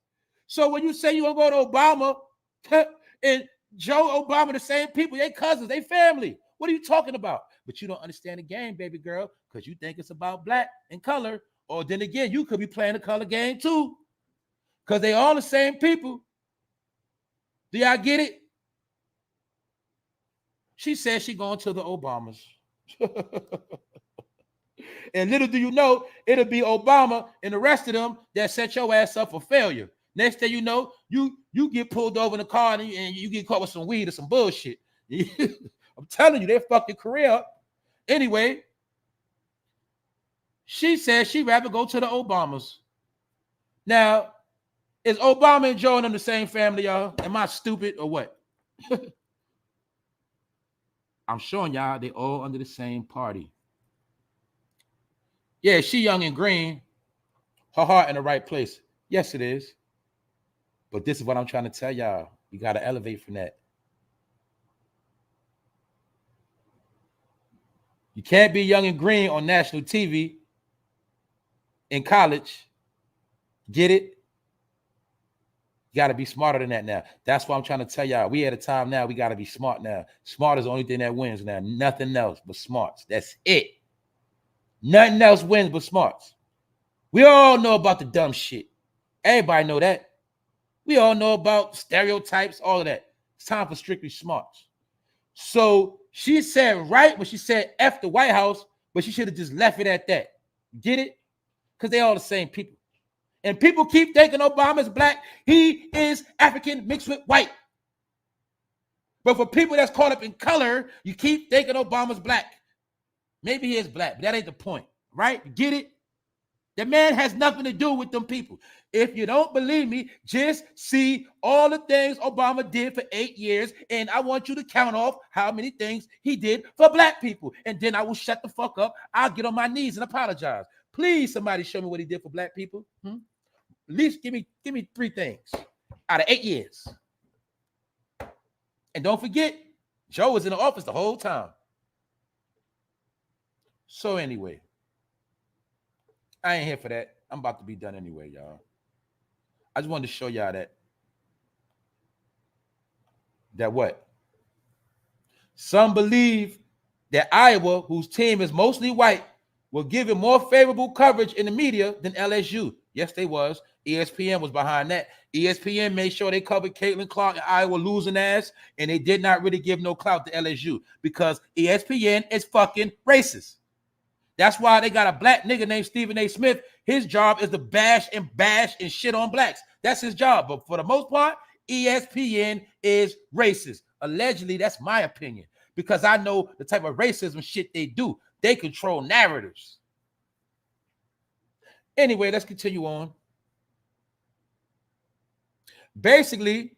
So when you say you're going to go to Obama and Joe Obama, the same people, they cousins, they family. What are you talking about? But you don't understand the game, baby girl, because you think it's about black and color. Or then again, you could be playing the color game too, because they all the same people. Do y'all get it? She said she going to the Obamas. And little do you know, it'll be Obama and the rest of them that set your ass up for failure. Next thing you know, you get pulled over in the car and you get caught with some weed or some bullshit. I'm telling you, they fucked your career up. Anyway, she said she'd rather go to the Obamas. Now, is Obama and Joe and them the same family, y'all? Am I stupid or what? I'm showing y'all they all under the same party. Yeah, she young and green. Her heart in the right place. Yes, it is. But this is what I'm trying to tell y'all. You got to elevate from that. You can't be young and green on national TV in college. Get it? You got to be smarter than that now. That's why I'm trying to tell y'all. We at a time now, we got to be smart now. Smart is the only thing that wins now. Nothing else but smarts. That's it. Nothing else wins but smarts. We all know about the dumb shit. Everybody know that. We all know about stereotypes, all of that. It's time for strictly smarts. So she said right when she said F the White House, but she should have just left it at that. Get it? Because they all the same people. And people keep thinking Obama's black. He is African mixed with white. But for people that's caught up in color, you keep thinking Obama's black. Maybe he is black, but that ain't the point, right? Get it? The man has nothing to do with them people. If you don't believe me, just see all the things Obama did for 8 years, and I want you to count off how many things he did for black people. And then I will shut the fuck up. I'll get on my knees and apologize. Please, somebody show me what he did for black people. At least give me 3 things out of 8 years. And don't forget, Joe was in the office the whole time. So anyway, I ain't here for that. I'm about to be done anyway, y'all. I just wanted to show y'all that what? Some believe that Iowa, whose team is mostly white, will give it more favorable coverage in the media than LSU. Yes, they was. ESPN was behind that. ESPN made sure they covered Caitlin Clark and Iowa losing ass, and they did not really give no clout to LSU because ESPN is fucking racist. That's why they got a black nigga named Stephen A. Smith. His job is to bash and shit on blacks. That's his job. But for the most part, ESPN is racist. Allegedly, that's my opinion. Because I know the type of racism shit they do. They control narratives. Anyway, let's continue on. Basically,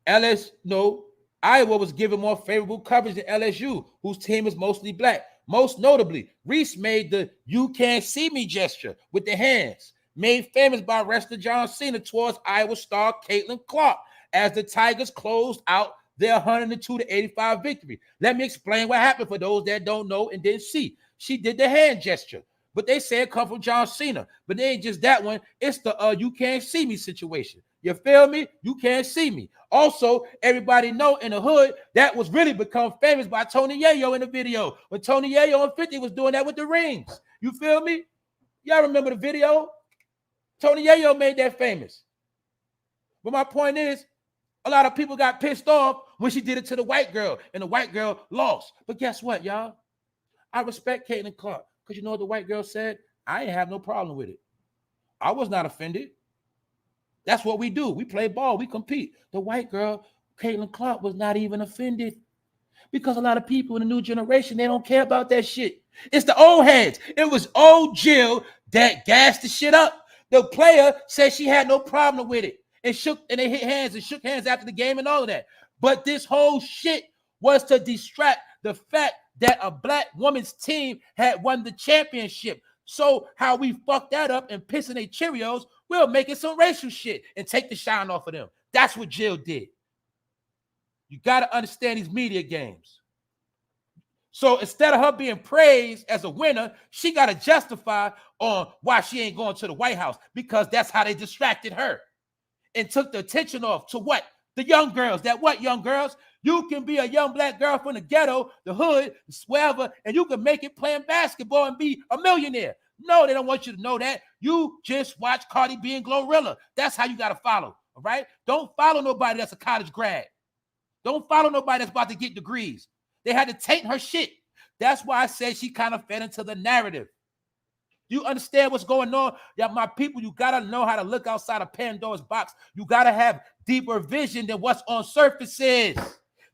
Iowa was given more favorable coverage than LSU, whose team is mostly black. Most notably, REESE made the "you can't see me" gesture with the hands, made famous by wrestler John Cena towards Iowa star Caitlin Clark as the Tigers closed out their 102-85 victory. Let me explain what happened for those that don't know and didn't see. She did the hand gesture, but they say it come from John Cena. But it ain't just that one. It's the "you can't see me" situation. You feel me? You can't see me. Also, everybody know in the hood that was really become famous by Tony Yayo in the video when Tony Yayo and 50 was doing that with the rings. You feel me? Y'all remember the video? Tony Yayo made that famous. But my point is, a lot of people got pissed off when she did it to the white girl, and the white girl lost. But guess what, y'all? I respect Caitlin Clark because you know what the white girl said? I ain't have no problem with it. I was not offended. That's what we do. We play ball. We compete. The white girl, Caitlin Clark, was not even offended because a lot of people in the new generation, they don't care about that shit. It's the old heads. It was old Jill that gassed the shit up. The player said she had no problem with it and they hit hands and shook hands after the game and all of that. But this whole shit was to distract the fact that a black woman's team had won the championship. So how we fucked that up and pissing their Cheerios, we'll make it some racial shit and take the shine off of them. That's what Jill did. You got to understand these media games. So instead of her being praised as a winner, she got to justify on why she ain't going to the White House because that's how they distracted her and took the attention off to what? The young girls. That what, young girls? You can be a young black girl from the ghetto, the hood, wherever, and you can make it playing basketball and be a millionaire. No, they don't want you to know that. You just watch Cardi B and Glorilla. That's how you got to follow, all right? Don't follow nobody that's a college grad. Don't follow nobody that's about to get degrees. They had to taint her shit. That's why I say she kind of fed into the narrative. You understand what's going on? Yeah, my people, you got to know how to look outside of Pandora's box. You got to have deeper vision than what's on surfaces.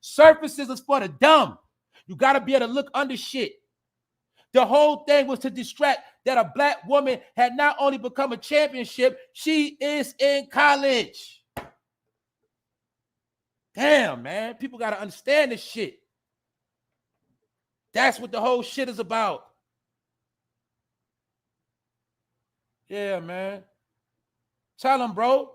Surfaces is for the dumb. You got to be able to look under shit. The whole thing was to distract that a black woman had not only become a championship, she is in college. Damn, man. People got to understand this shit. That's what the whole shit is about. Yeah, man. Tell them, bro.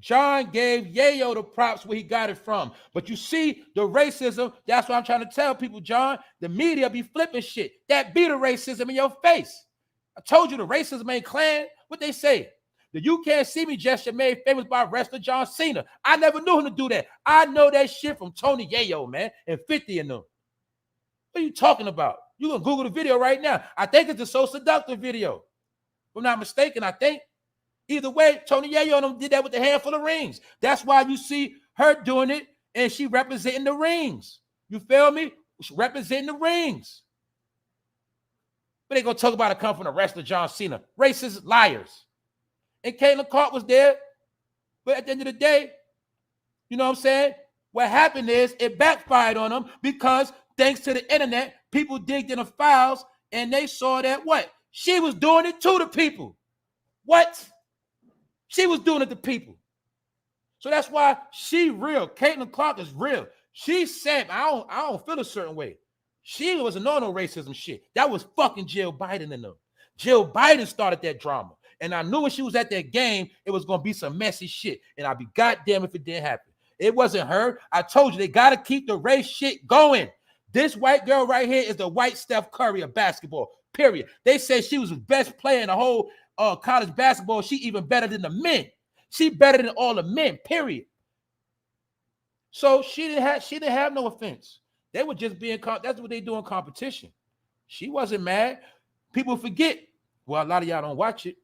John gave Yayo the props where he got it from. But you see the racism, that's what I'm trying to tell people, John. The media be flipping shit. That be the racism in your face. I told you the racism ain't clan. What they say? The "you can't see me" gesture made famous by wrestler John Cena. I never knew him to do that. I know that shit from Tony Yayo, man, and 50 and them. What are you talking about? You can Google the video right now. I think it's a So Seductive video. If I'm not mistaken, I think. Either way, Tony Yayo and them did that with a handful of rings. That's why you see her doing it, and she representing the rings. You feel me? She representing the rings. But they gonna talk about it come from the wrestler John Cena. Racist liars. And Caitlin Clark was there. But at the end of the day, you know what I'm saying? What happened is it backfired on them because thanks to the internet, people digged in the files and they saw that what? She was doing it to the people. What? She was doing it to people. So that's why she real. Caitlin Clark is real. She said, I don't feel a certain way. She wasn't on no racism shit. That was fucking Jill Biden and them. Jill Biden started that drama. And I knew when she was at that game, it was going to be some messy shit. And I'd be goddamn if it didn't happen. It wasn't her. I told you, they got to keep the race shit going. This white girl right here is the white Steph Curry of basketball, period. They said she was the best player in the whole college basketball. She even better than the men. She better than all the men, period. So she didn't have no offense. They were just being, that's what they do in competition. She wasn't mad. People forget. Well, a lot of y'all don't watch it.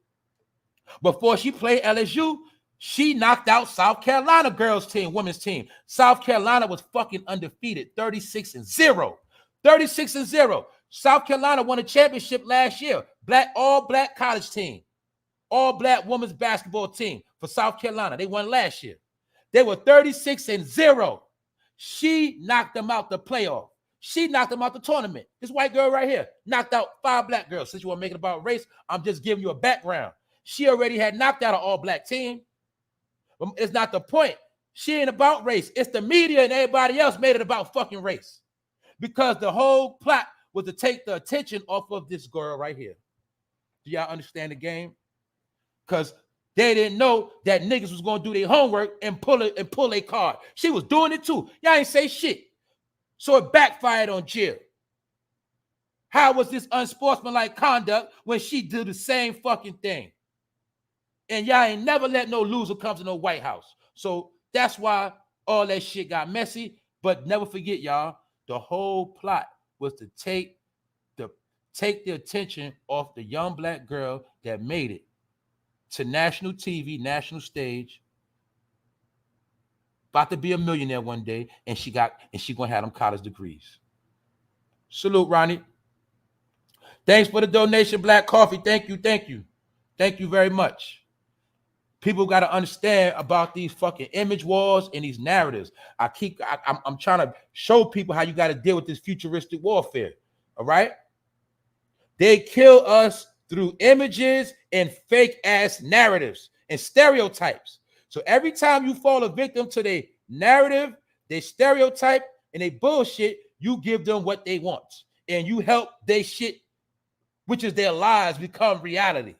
Before she played LSU, she knocked out South Carolina girls team, women's team. South Carolina was fucking undefeated, 36-0. 36-0. South Carolina won a championship last year. All black college team. All black women's basketball team for South Carolina. They won last year. They were 36-0. She knocked them out the playoff. She knocked them out the tournament. This white girl right here knocked out 5 black girls. Since you want to make it about race, I'm just giving you a background. She already had knocked out an all-black team. But it's not the point. She ain't about race. It's the media and everybody else made it about fucking race. Because the whole plot was to take the attention off of this girl right here. Do y'all understand the game? Because they didn't know that niggas was going to do their homework and pull a card. She was doing it too. Y'all ain't say shit. So it backfired on Jill. How was this unsportsmanlike conduct when she did the same fucking thing? And y'all ain't never let no loser come to no White House. So that's why all that shit got messy. But never forget, y'all, the whole plot was to take the attention off the young black girl that made it to national TV, national stage, about to be a millionaire one day, and she gonna have them college degrees. Salute, Ronnie. Thanks for the donation, Black Coffee. Thank you very much. People got to understand about these fucking image wars and these narratives. I'm trying to show people how you got to deal with this futuristic warfare. All right. They kill us through images and fake ass narratives and stereotypes. So every time you fall a victim to their narrative, their stereotype, and they bullshit, you give them what they want. And you help they shit, which is their lies, become reality.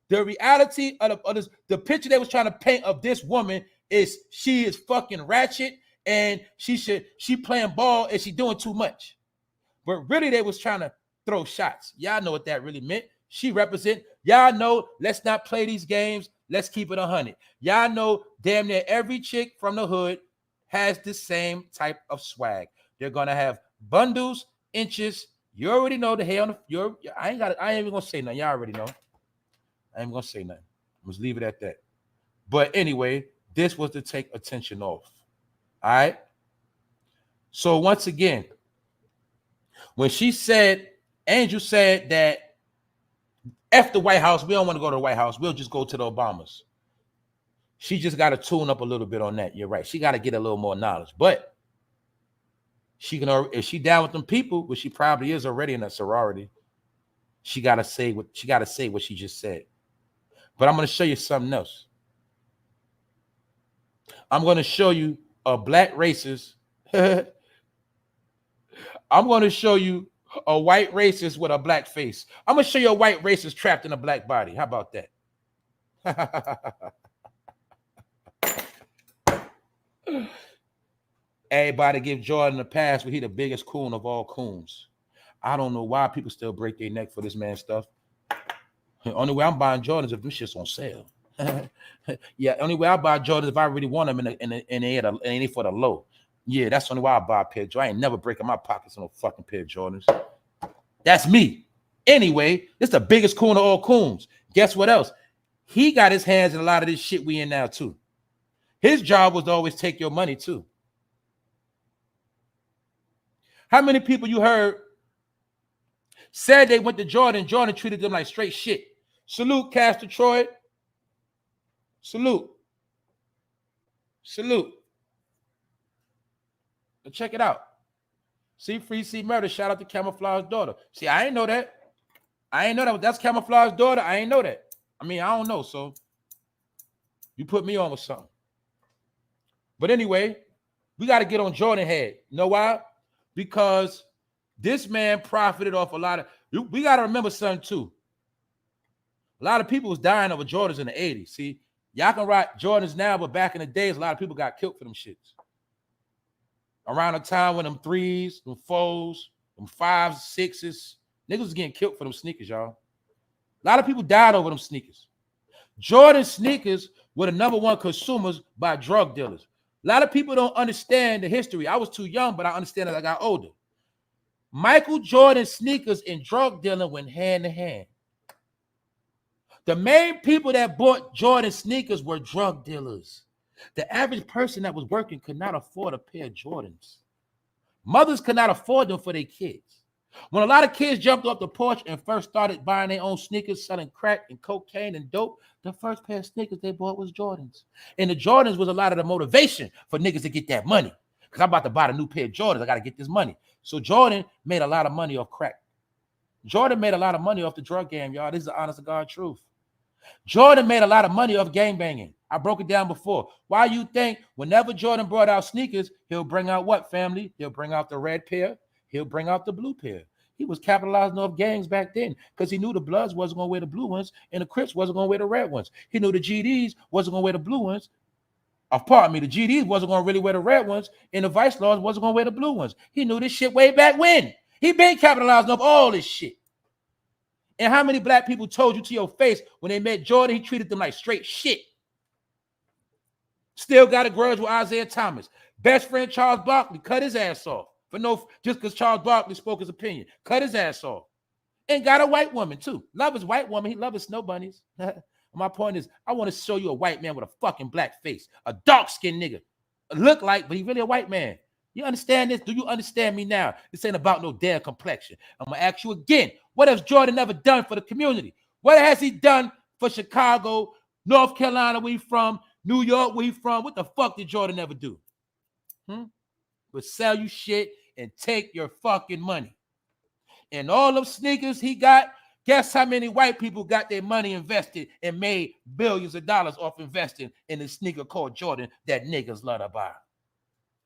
The reality of the picture they was trying to paint of this woman is she is fucking ratchet and she playing ball and she doing too much. But really they was trying to throw shots. Y'all know what that really meant. She represent, y'all know, let's not play these games. Let's keep it 100. Y'all know damn near every chick from the hood has the same type of swag. They're going to have bundles, inches. You already know the hair on the, I ain't even going to say nothing. Y'all already know. I ain't gonna say nothing. Let's leave it at that. But anyway, this was to take attention off. All right. So once again, when she said, Angel said that F the White House, we don't want to go to the White House. We'll just go to the Obamas. She just got to tune up a little bit on that. You're right. She got to get a little more knowledge. But she can, if she down with them people, which she probably is already in that sorority, she got to say what she just said. But I'm going to show you something else. I'm going to show you a black racist. I'm going to show you a white racist with a black face. I'm going to show you a white racist trapped in a black body. How about that? Everybody give Jordan a pass, but he the biggest coon of all coons. I don't know why people still break their neck for this man stuff. The only way I'm buying Jordans if this shit's on sale. Yeah, only way I buy Jordans if I really want them and they for the low. Yeah, that's the only way I buy a pair of Jordans. I ain't never breaking my pockets on no fucking pair of Jordans. That's me. Anyway, this the biggest coon of all coons. Guess what else? He got his hands in a lot of this shit we in now too. His job was to always take your money too. How many people you heard said they went to Jordan? Jordan treated them like straight shit. Salute, Castor Troy. Salute. Salute. But check it out. See Free, see Murder. Shout out to Camouflage's daughter. See, I ain't know that. I ain't know that. That's Camouflage's daughter. I ain't know that. I mean, I don't know. So you put me on with something. But anyway, we got to get on Jordan head. You know why? Because this man profited off a lot of. We got to remember something too. A lot of people was dying over Jordans in the 80s. See, y'all can rock Jordans now, but back in the days, a lot of people got killed for them shits. Around the time when them 3s, them 4s, them 5s, 6s, niggas was getting killed for them sneakers, y'all. A lot of people died over them sneakers. Jordan sneakers were the #1 consumers by drug dealers. A lot of people don't understand the history. I was too young, but I understand as I got older. Michael Jordan sneakers and drug dealing went hand in hand. The main people that bought Jordan sneakers were drug dealers. The average person that was working could not afford a pair of Jordans. Mothers could not afford them for their kids. When a lot of kids jumped off the porch and first started buying their own sneakers, selling crack and cocaine and dope, the first pair of sneakers they bought was Jordans. And the Jordans was a lot of the motivation for niggas to get that money. Because I'm about to buy the new pair of Jordans. I got to get this money. So Jordan made a lot of money off crack. Jordan made a lot of money off the drug game, y'all. This is the honest to God truth. Jordan made a lot of money off gangbanging. I broke it down before. Why you think whenever Jordan brought out sneakers, he'll bring out what, family? He'll bring out the red pair. He'll bring out the blue pair. He was capitalizing off gangs back then because he knew the Bloods wasn't going to wear the blue ones and the Crips wasn't going to wear the red ones. He knew the GDs wasn't going to wear the blue ones. Pardon me, the GDs wasn't going to really wear the red ones and the Vice Lords wasn't going to wear the blue ones. He knew this shit way back when. He been capitalizing off all this shit. And how many black people told you to your face when they met Jordan, he treated them like straight shit? Still got a grudge with Isaiah Thomas. Best friend Charles Barkley cut his ass off for just because Charles Barkley spoke his opinion. Cut his ass off. And got a white woman too. Love his white woman. He love his snow bunnies. My point is, I want to show you a white man with a fucking black face. A dark-skinned nigga. Look like, but he really a white man. You understand this? Do you understand me now? This ain't about no damn complexion. I'm going to ask you again. What has Jordan ever done for the community? What has he done for Chicago, North Carolina, where he from, New York, where he from? What the fuck did Jordan ever do? But sell you shit and take your fucking money. And all them sneakers he got, guess how many white people got their money invested and made billions of dollars off investing in a sneaker called Jordan that niggas love to buy?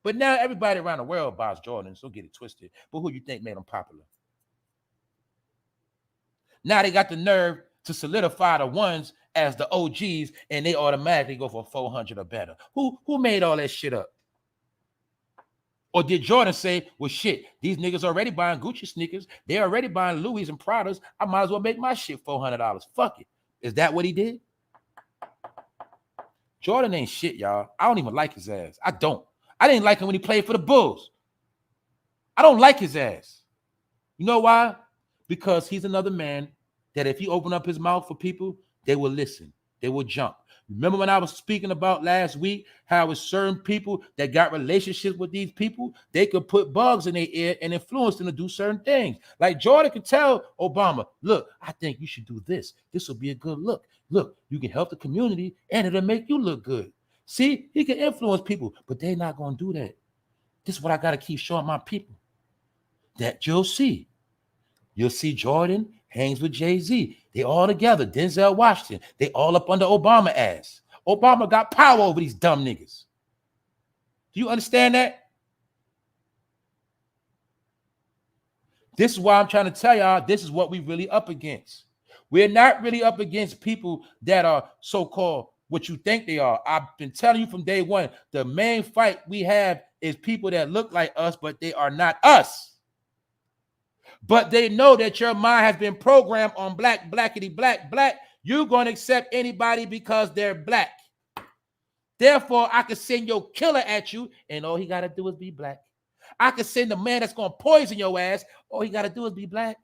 But now everybody around the world buys Jordans. Don't get it twisted. But who you think made them popular? Now they got the nerve to solidify the ones as the OGs, and they automatically go for 400 or better. Who made all that shit up? Or did Jordan say, well, shit, these niggas already buying Gucci sneakers. They're already buying Louis and Pradas. I might as well make my shit $400. Fuck it. Is that what he did? Jordan ain't shit, y'all. I don't even like his ass. I don't. I didn't like him when he played for the Bulls. I don't like his ass. You know why? Because he's another man that if he open up his mouth for people, they will listen. They will jump. Remember when I was speaking about last week how it was certain people that got relationships with these people, they could put bugs in their ear and influence them to do certain things. Like Jordan could tell Obama, look, I think you should do this. This will be a good look. Look, you can help the community and it'll make you look good. See, he can influence people, but they're not going to do that. This is what I got to keep showing my people. That you'll see. You'll see Jordan hangs with Jay-Z. They all together. Denzel Washington. They all up under Obama ass. Obama got power over these dumb niggas. Do you understand that? This is why I'm trying to tell y'all this is what we really up against. We're not really up against people that are so-called what you think they are. I've been telling you from day one, the main fight we have is people that look like us, but they are not us. But they know that your mind has been programmed on black, blackity, black, black. You're going to accept anybody because they're black. Therefore, I can send your killer at you, and all he got to do is be black. I can send the man that's going to poison your ass. All he got to do is be black.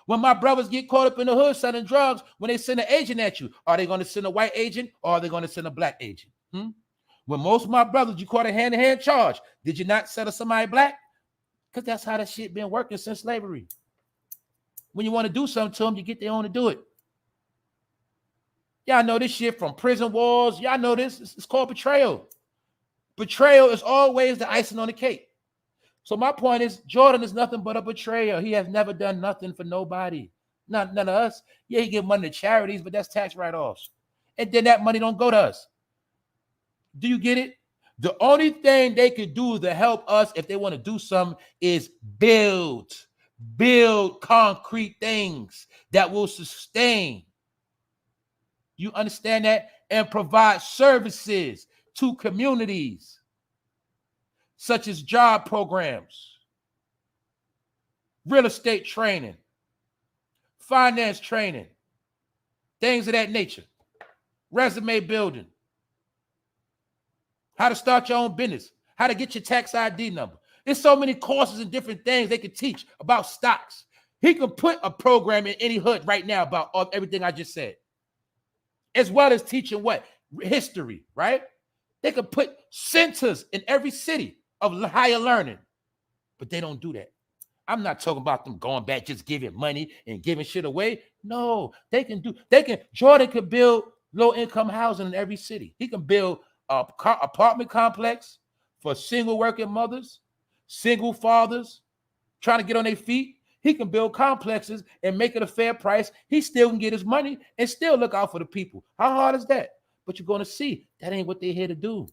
When my brothers get caught up in the hood selling drugs, when they send an agent at you, are they going to send a white agent or are they going to send a black agent? When most of my brothers, you caught a hand-to-hand charge, did you not settle somebody black? Because that's how that shit been working since slavery. When you want to do something to them, you get their own to do it. Y'all know this shit from prison walls. Y'all know this. It's called betrayal. Betrayal is always the icing on the cake. So my point is, Jordan is nothing but a betrayer. He has never done nothing for nobody. None of us. Yeah, he give money to charities, but that's tax write-offs. And then that money don't go to us. Do you get it? The only thing they could do to help us if they want to do something is build concrete things that will sustain. You understand that? And provide services to communities, such as job programs, real estate training, finance training, things of that nature, resume building, how to start your own business, how to get your tax ID number. There's so many courses and different things they can teach about stocks. He can put a program in any hood right now about everything I just said, as well as teaching what? History, right? They could put centers in every city of higher learning, but they don't do that. I'm not talking about them going back, just giving money and giving shit away. No, Jordan could build low-income housing in every city. He can build an apartment complex for single working mothers, single fathers, trying to get on their feet. He can build complexes and make it a fair price. He still can get his money and still look out for the people. How hard is that? But you're going to see that ain't what they're here to do.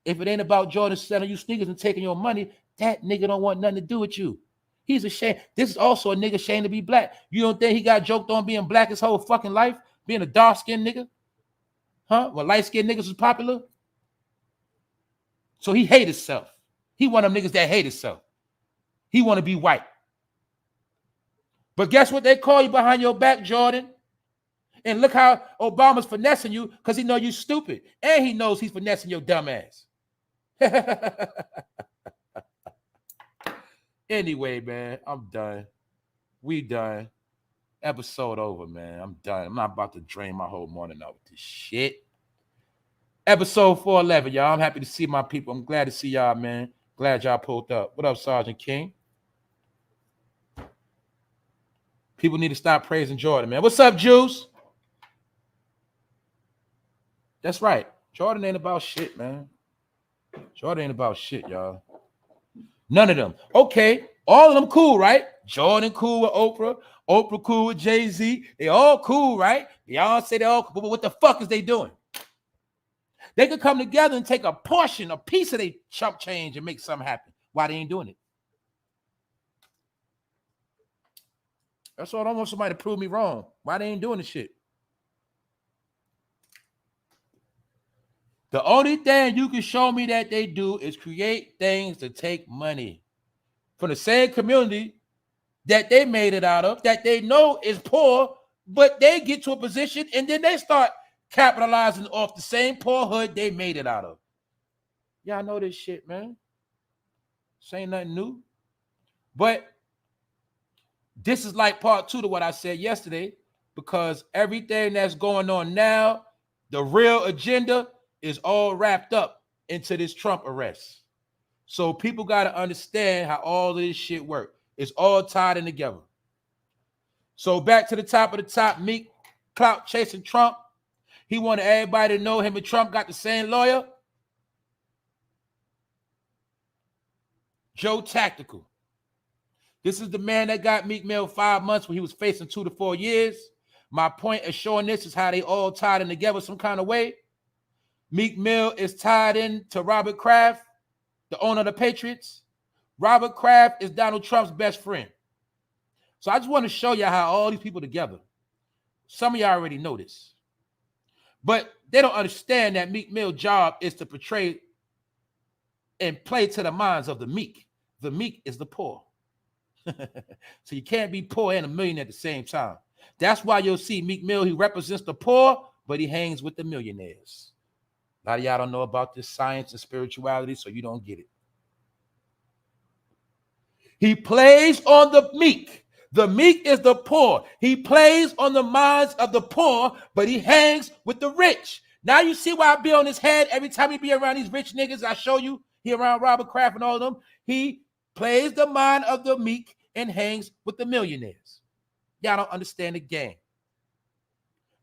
If it ain't about Jordan selling you sneakers and taking your money, that nigga don't want nothing to do with you. He's ashamed. This is also a nigga ashamed to be black. You don't think he got joked on being black his whole fucking life? Being a dark-skinned nigga? Huh? When light-skinned niggas was popular? So he hate himself. He one of them niggas that hate himself. He want to be white. But guess what they call you behind your back, Jordan? And look how Obama's finessing you because he know you stupid. And he knows he's finessing your dumb ass. Anyway, man, I'm done. We done. Episode over, man. I'm done. I'm not about to drain my whole morning out with this shit. Episode 411, y'all. I'm happy to see my people. I'm glad to see y'all, man. Glad y'all pulled up. What up, Sergeant King? People need to stop praising Jordan, man. What's up, Juice? That's right. Jordan ain't about shit, man. Jordan ain't about shit, y'all. None of them. Okay, all of them cool, right? Jordan cool with Oprah. Oprah cool with Jay-Z. They all cool, right? Y'all say they all cool, but what the fuck is they doing? They could come together and take a piece of their chump change and make something happen. Why they ain't doing it? That's all. I don't want somebody to prove me wrong. Why they ain't doing the shit? The only thing you can show me that they do is create things to take money from the same community that they made it out of, that they know is poor, but they get to a position and then they start capitalizing off the same poor hood they made it out of. Y'all know this shit, man. This ain't nothing new. But this is like part 2 to what I said yesterday, because everything that's going on now, the real agenda is all wrapped up into this Trump arrest. So people got to understand how all of this shit works. It's all tied in together. So back to the top of the top, Meek clout chasing Trump. He wanted everybody to know him and Trump got the same lawyer. Joe Tactical. This is the man that got Meek Mill 5 months when he was facing 2 to 4 years. My point of showing this is how they all tied in together some kind of way. Meek Mill is tied in to Robert Kraft, the owner of the Patriots. Robert Kraft is Donald Trump's best friend. So I just want to show you how all these people together. Some of y'all already know this. But they don't understand that Meek Mill's job is to portray and play to the minds of the meek. The meek is the poor. So you can't be poor and a millionaire at the same time. That's why you'll see Meek Mill, he represents the poor, but he hangs with the millionaires. A lot of y'all don't know about this science and spirituality, so you don't get it. He plays on the meek. The meek is the poor. He plays on the minds of the poor, but he hangs with the rich. Now you see why I be on his head every time he be around these rich niggas. I show you he around Robert Kraft and all of them. He plays the mind of the meek and hangs with the millionaires. Y'all don't understand the game.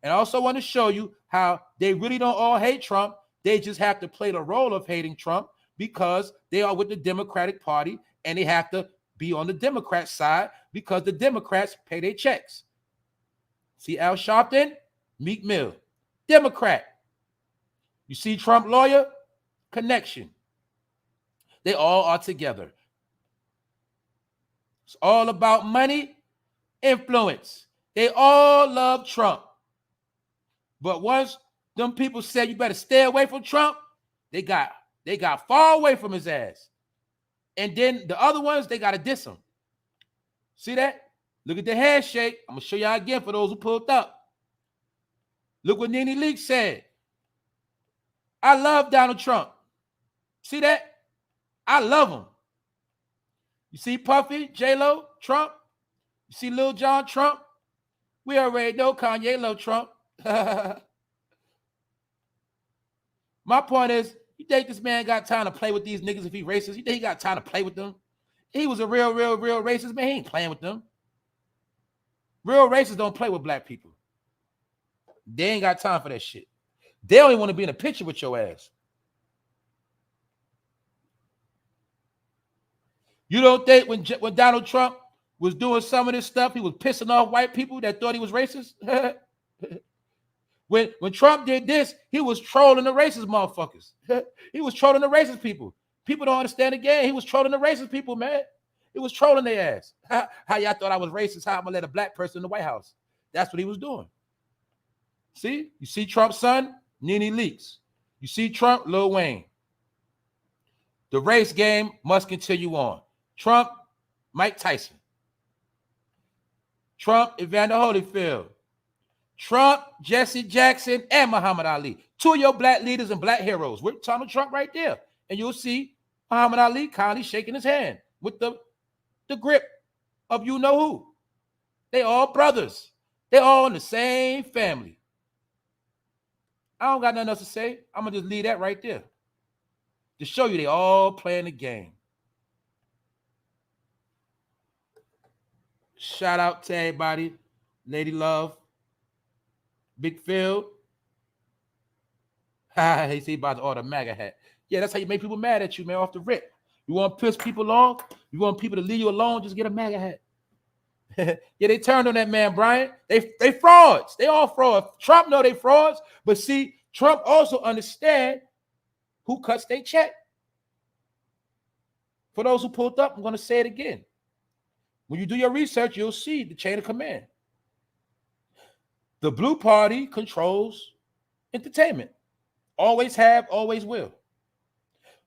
And I also want to show you how they really don't all hate Trump. They just have to play the role of hating Trump because they are with the Democratic Party and they have to be on the Democrat side because the Democrats pay their checks. See Al Sharpton, Meek Mill, Democrat. You see Trump lawyer, connection. They all are together. It's all about money, influence. They all love Trump. But once them people said you better stay away from Trump, they got far away from his ass. And then the other ones, they got to diss him. See that? Look at the handshake. I'm going to show y'all again for those who pulled up. Look what Nene Leakes said. I love Donald Trump. See that? I love him. You see Puffy, J-Lo, Trump? You see Lil Jon, Trump? We already know Kanye love Trump. My point is, you think this man got time to play with these niggas if he racist? You think he got time to play with them? He was a real racist, man. He ain't playing with them. Real racists don't play with black people. They ain't got time for that shit. They only want to be in a picture with your ass. You don't think when Donald Trump was doing some of this stuff, he was pissing off white people that thought he was racist? When Trump did this, he was trolling the racist motherfuckers. He was trolling the racist people. People don't understand the game. He was trolling the racist people, man. He was trolling their ass. How y'all thought I was racist? How I'm going to let a black person in the White House? That's what he was doing. See? You see Trump's son? Nene Leakes. You see Trump? Lil Wayne. The race game must continue on. Trump, Mike Tyson. Trump, Evander Holyfield. Trump, Jesse Jackson, and Muhammad Ali. Two of your black leaders and black heroes. We're Donald Trump right there. And you'll see Muhammad Ali kindly shaking his hand with the grip of you know who. They all brothers. They all in the same family. I don't got nothing else to say. I'm going to just leave that right there. To show you they all playing the game. Shout out to everybody. Lady Love. Big Phil. He see about to order MAGA hat. Yeah, that's how you make people mad at you, man, off the rip. You want to piss people off? You want people to leave you alone? Just get a MAGA hat. Yeah, they turned on that man, Brian. They frauds. They all frauds. Trump know they frauds. But see, Trump also understand who cuts their check. For those who pulled up, I'm going to say it again. When you do your research, you'll see the chain of command. The blue party controls entertainment. Always have, always will.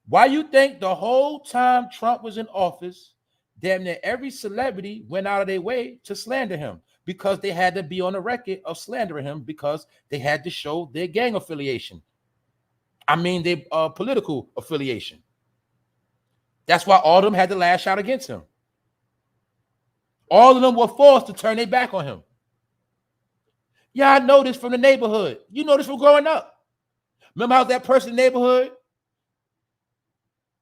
Why you think the whole time Trump was in office, damn near every celebrity went out of their way to slander him? Because they had to be on the record of slandering him because they had to show their gang affiliation. I mean, their political affiliation. That's why all of them had to lash out against him. All of them were forced to turn their back on him. Yeah, I know this from the neighborhood. You know this from growing up. Remember how that person in the neighborhood,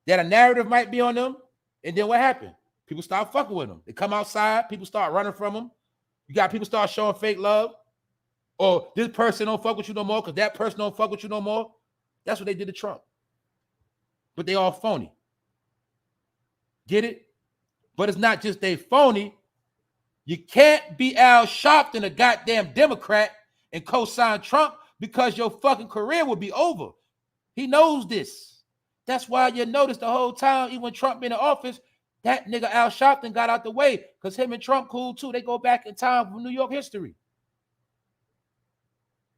that a narrative might be on them, and then what happened? People start fucking with them. They come outside, people start running from them. You got people start showing fake love. Or this person don't fuck with you no more because that person don't fuck with you no more. That's what they did to Trump. But they all phony. Get it? But it's not just they phony. You can't be Al Sharpton, a goddamn Democrat, and co-sign Trump because your fucking career will be over. He knows this. That's why you notice the whole time, even when Trump been in office, that nigga Al Sharpton got out the way because him and Trump cool too. They go back in time for New York history.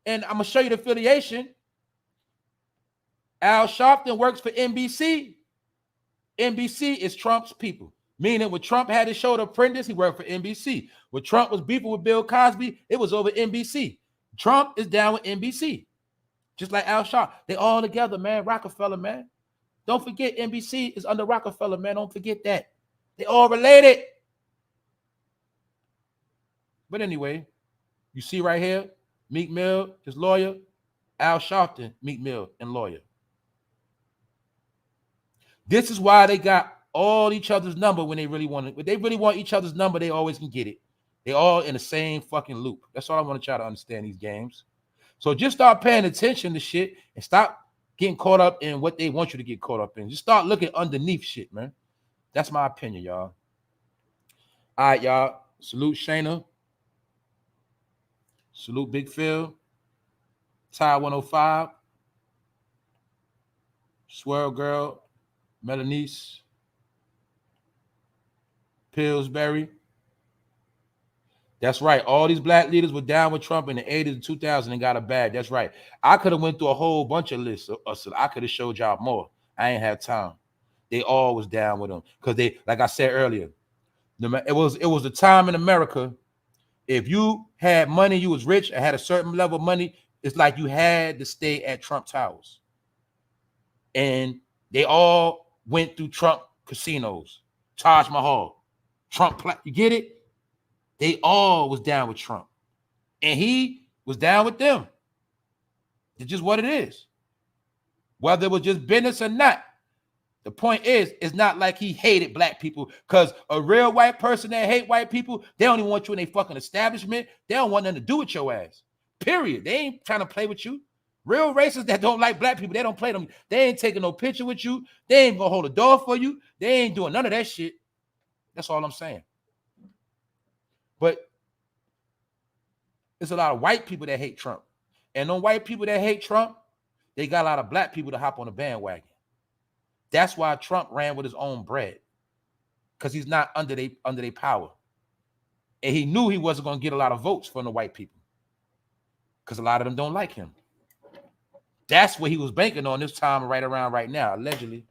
And I'm gonna show you the affiliation. Al Sharpton works for NBC. NBC is Trump's people. Meaning when Trump had his show The Apprentice, he worked for NBC. When Trump was beefing with Bill Cosby, it was over NBC. Trump is down with NBC. Just like Al Sharpton. They all together, man. Rockefeller, man. Don't forget NBC is under Rockefeller, man. Don't forget that. They all related. But anyway, you see right here, Meek Mill, his lawyer, Al Sharpton, Meek Mill, and lawyer. This is why they got all each other's number when they really want it. When they really want each other's number, they always can get it. They all in the same fucking loop. That's all I want to try to understand these games. So just start paying attention to shit and stop getting caught up in what they want you to get caught up in. Just start looking underneath shit, man. That's my opinion, y'all. All right, y'all. Salute Shayna. Salute Big Phil. Ty 105. Swirl Girl. Melanice. Pillsbury. That's right. All these black leaders were down with Trump in the 80s and 2000s and got a bag. That's right. I could have went through a whole bunch of lists. I could have showed y'all more. I ain't had time. They all was down with them because they, like I said earlier, it was a time in America. If you had money, you was rich, and had a certain level of money, it's like you had to stay at Trump Towers. And they all went through Trump casinos, Taj Mahal, Trump. You get it? They all was down with Trump. And he was down with them. It's just what it is. Whether it was just business or not. The point is, it's not like he hated black people, because a real white person that hate white people, they don't even want you in a fucking establishment. They don't want nothing to do with your ass. Period. They ain't trying to play with you. Real racists that don't like black people, they don't play them. They ain't taking no picture with you. They ain't gonna hold a door for you. They ain't doing none of that shit. That's all I'm saying. But there's a lot of white people that hate Trump. And those white people that hate Trump, they got a lot of black people to hop on the bandwagon. That's why Trump ran with his own bread, because he's not under their power. And he knew he wasn't going to get a lot of votes from the white people, because a lot of them don't like him. That's what he was banking on this time right now, allegedly.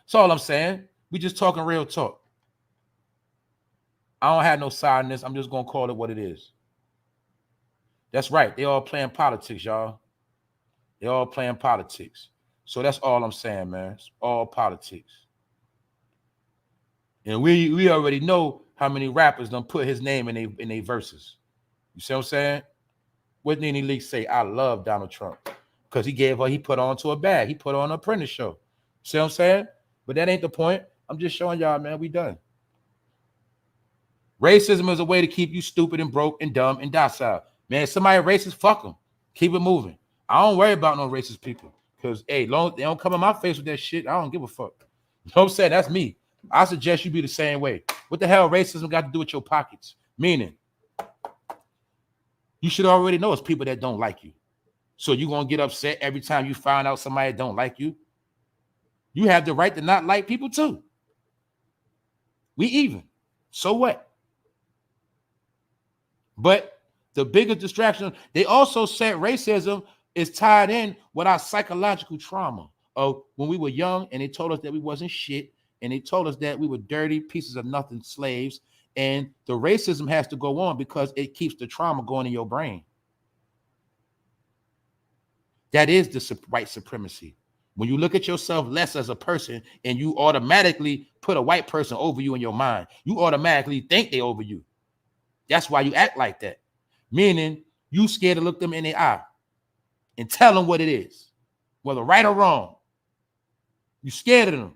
That's all I'm saying. We just talking real talk. I don't have no side in this. I'm just going to call it what it is. That's right. They all playing politics, y'all. They all playing politics. So that's all I'm saying, man. It's all politics. And we already know how many rappers done put his name in their verses. You see what I'm saying? What did NeNe Leakes say? I love Donald Trump, because he put on to a bag. He put on an Apprentice show. See what I'm saying? But that ain't the point. I'm just showing y'all, man, we done. Racism is a way to keep you stupid and broke and dumb and docile. Man, somebody racist, fuck them. Keep it moving. I don't worry about no racist people, because, hey, long they don't come in my face with that shit, I don't give a fuck. You know what I'm saying? That's me. I suggest you be the same way. What the hell racism got to do with your pockets? Meaning, you should already know it's people that don't like you. So you're going to get upset every time you find out somebody don't like you? You have the right to not like people too. We even. So what? But the biggest distraction, they also said racism is tied in with our psychological trauma of when we were young, and they told us that we wasn't shit, and they told us that we were dirty pieces of nothing slaves, and the racism has to go on because it keeps the trauma going in your brain. That is the white supremacy. When you look at yourself less as a person and you automatically put a white person over you in your mind, you automatically think they over you. That's why you act like that. Meaning you scared to look them in the eye and tell them what it is, whether right or wrong. You scared of them.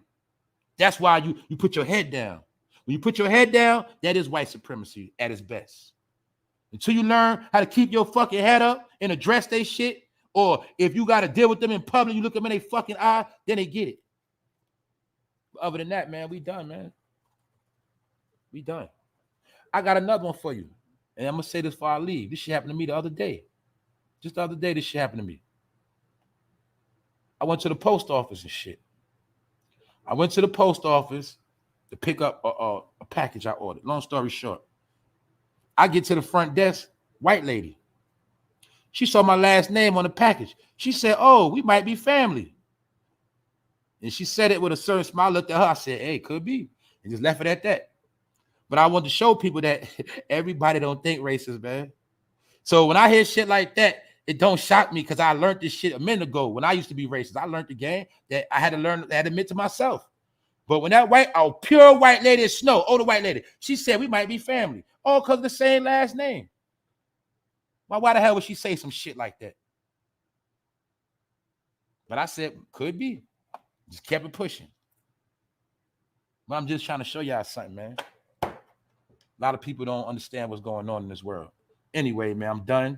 That's why you put your head down. When you put your head down, that is white supremacy at its best. Until you learn how to keep your fucking head up and address their shit, or if you got to deal with them in public, you look them in their fucking eye, then they get it. But other than that, man, we done, man. We done. I got another one for you. And I'm going to say this before I leave. This shit happened to me the other day. Just the other day, this shit happened to me. I went to the post office and shit. I went to the post office to pick up a package I ordered. Long story short, I get to the front desk, white lady. She saw my last name on the package. She said, oh, we might be family. And she said it with a certain smile. I looked at her. I said, hey, could be. And just left it at that. But I want to show people that everybody don't think racist, man. So when I hear shit like that, it don't shock me because I learned this shit a minute ago. When I used to be racist, I learned the game that I had to learn, I had to admit to myself. But when that pure white lady, Snow, older white lady, she said we might be family. All because of the same last name. Why the hell would she say some shit like that? But I said, could be. Just kept it pushing. But I'm just trying to show y'all something, man. A lot of people don't understand what's going on in this world. Anyway, man, I'm done.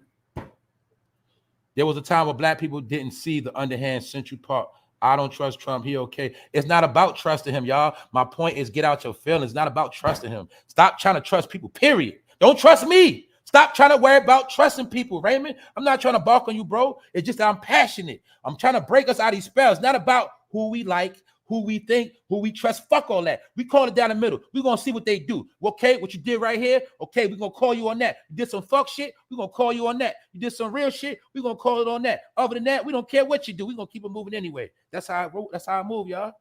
There was a time where black people didn't see the underhand Central Park. I don't trust Trump. He okay. It's not about trusting him, y'all. My point is get out your feelings. It's not about trusting him. Stop trying to trust people, period. Don't trust me. Stop trying to worry about trusting people, Raymond. I'm not trying to balk on you, bro. It's just that I'm passionate. I'm trying to break us out of these spells. It's not about who we like, who we think, who we trust. Fuck all that. We call it down the middle. We're going to see what they do. Okay, what you did right here, okay, we're going to call you on that. You did some fuck shit, we're going to call you on that. You did some real shit, we're going to call it on that. Other than that, we don't care what you do. We're going to keep it moving anyway. That's how I move, y'all.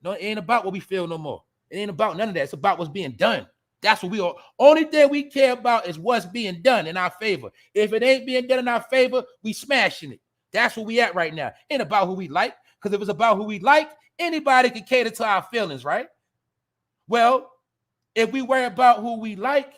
No, it ain't about what we feel no more. It ain't about none of that. It's about what's being done. That's what we are. Only thing we care about is what's being done in our favor. If it ain't being done in our favor, we smashing it. That's where we at right now. Ain't about who we like. Because if it's about who we like, anybody can cater to our feelings, right? Well, if we worry about who we like,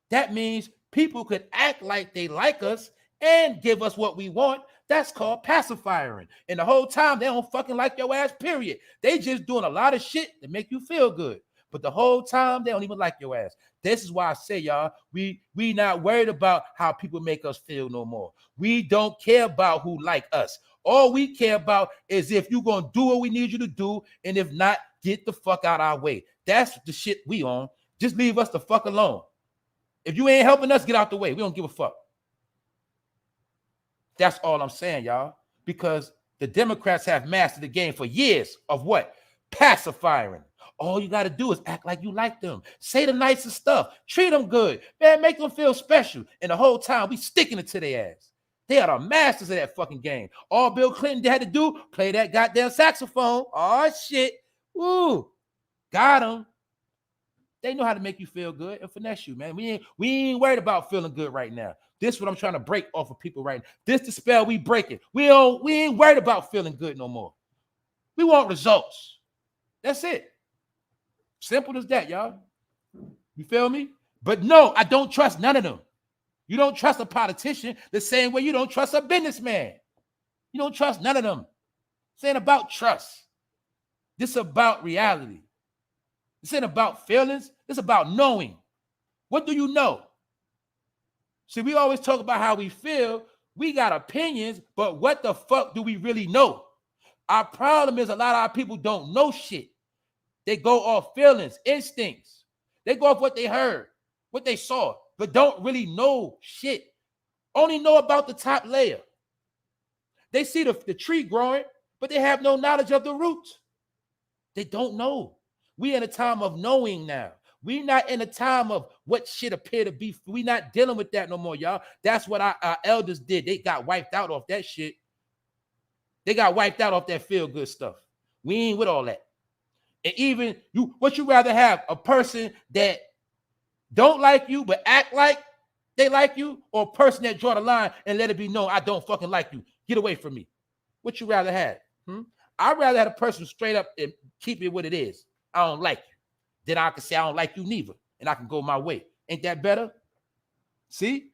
that means people could act like they like us and give us what we want. That's called pacifying. And the whole time, they don't fucking like your ass, period. They just doing a lot of shit to make you feel good. But the whole time, they don't even like your ass. This is why I say, y'all, we not worried about how people make us feel no more. We don't care about who like us. All we care about is if you're going to do what we need you to do, and if not, get the fuck out our way. That's the shit we on. Just leave us the fuck alone. If you ain't helping us, get out the way. We don't give a fuck. That's all I'm saying, y'all. Because the Democrats have mastered the game for years of what? Pacifying. All you got to do is act like you like them. Say the nicest stuff. Treat them good. Man, make them feel special. And the whole time, we sticking it to their ass. They are the masters of that fucking game. All Bill Clinton had to do, play that goddamn saxophone. Oh, shit. Woo. Got them. They know how to make you feel good and finesse you, man. We ain't worried about feeling good right now. This is what I'm trying to break off of people right now. This the spell we breaking. We ain't worried about feeling good no more. We want results. That's it. Simple as that, y'all. You feel me? But no, I don't trust none of them. You don't trust a politician the same way you don't trust a businessman. You don't trust none of them. This ain't about trust. This is about reality. This ain't about feelings. This is about knowing. What do you know? See, we always talk about how we feel. We got opinions, but what the fuck do we really know? Our problem is a lot of our people don't know shit. They go off feelings, instincts. They go off what they heard, what they saw, but don't really know shit. Only know about the top layer. They see the tree growing, but they have no knowledge of the roots. They don't know. We in a time of knowing now. We not in a time of what shit appear to be. We not dealing with that no more, y'all. That's what our elders did. They got wiped out off that shit. They got wiped out off that feel-good stuff. We ain't with all that. And even you, what you rather have, a person that don't like you but act like they like you, or a person that draw the line and let it be known, I don't fucking like you. Get away from me. What you rather have? I'd rather have a person straight up and keep it what it is. I don't like you. Then I can say I don't like you neither, and I can go my way. Ain't that better? See?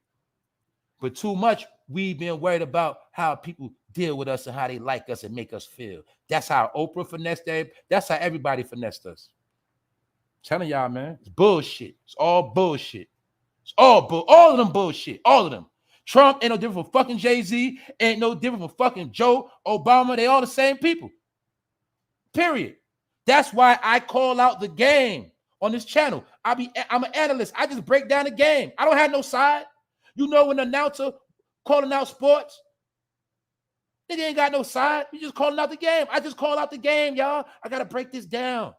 But too much, we've been worried about how people deal with us and how they like us and make us feel. That's how Oprah finessed that. That's how everybody finessed us. I'm telling y'all, man, it's bullshit. It's all bullshit. It's all of them bullshit. All of them. Trump ain't no different from fucking Jay-Z. Ain't no different from fucking Joe, Obama. They all the same people. Period. That's why I call out the game on this channel. I'm an analyst. I just break down the game. I don't have no side. You know, when an announcer calling out sports, they ain't got no side. You just calling out the game. I just call out the game, y'all. I got to break this down.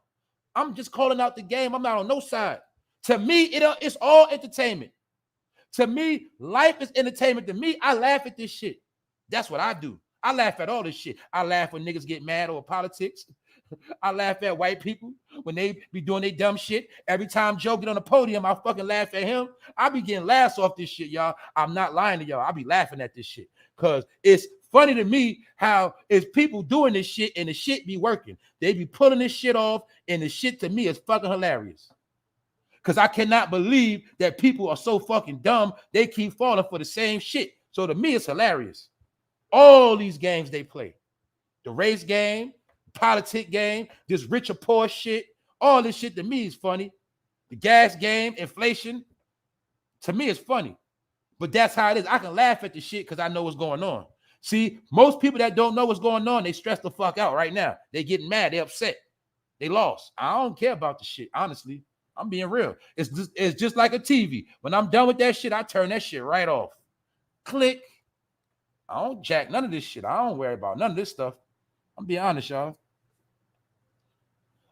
I'm just calling out the game. I'm not on no side. To me, it's all entertainment. To me, life is entertainment. To me, I laugh at this shit. That's what I do. I laugh at all this shit. I laugh when niggas get mad over politics. I laugh at white people when they be doing their dumb shit. Every time Joe get on the podium, I fucking laugh at him. I be getting laughs off this shit, y'all. I'm not lying to y'all. I be laughing at this shit because it's funny to me how it's people doing this shit and the shit be working. They be pulling this shit off and the shit to me is fucking hilarious. Because I cannot believe that people are so fucking dumb. They keep falling for the same shit. So to me, it's hilarious. All these games they play. The race game, politic game, this rich or poor shit. All this shit to me is funny. The gas game, inflation. To me, it's funny. But that's how it is. I can laugh at the shit because I know what's going on. See, most people that don't know what's going on, they stress the fuck out right now. They getting mad. They upset. They lost. I don't care about the shit, honestly. I'm being real. It's just like a TV. When I'm done with that shit, I turn that shit right off. Click. I don't jack none of this shit. I don't worry about none of this stuff. I'm being honest, y'all.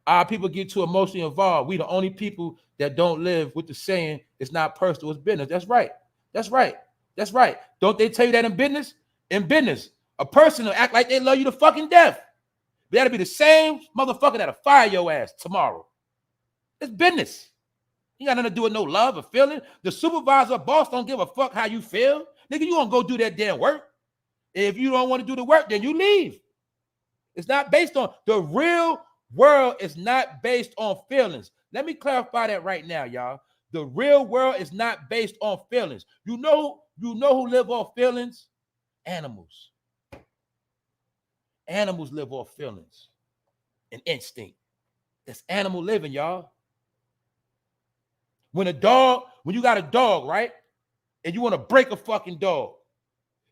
Our people get too emotionally involved. We the only people that don't live with the saying, it's not personal, it's business. That's right. That's right. That's right. Don't they tell you that in business? In business, a person will act like they love you to fucking death. But that'll be the same motherfucker that'll fire your ass tomorrow. It's business. You got nothing to do with no love or feeling. The supervisor or boss don't give a fuck how you feel. Nigga, you gonna go do that damn work. If you don't want to do the work, then you leave. It's not based on the real world. Is not based on feelings. Let me clarify that right now, y'all. The real world is not based on feelings. You know who live off feelings? Animals. Animals live off feelings and instinct. That's animal living, y'all. When you got a dog, right? And you want to break a fucking dog.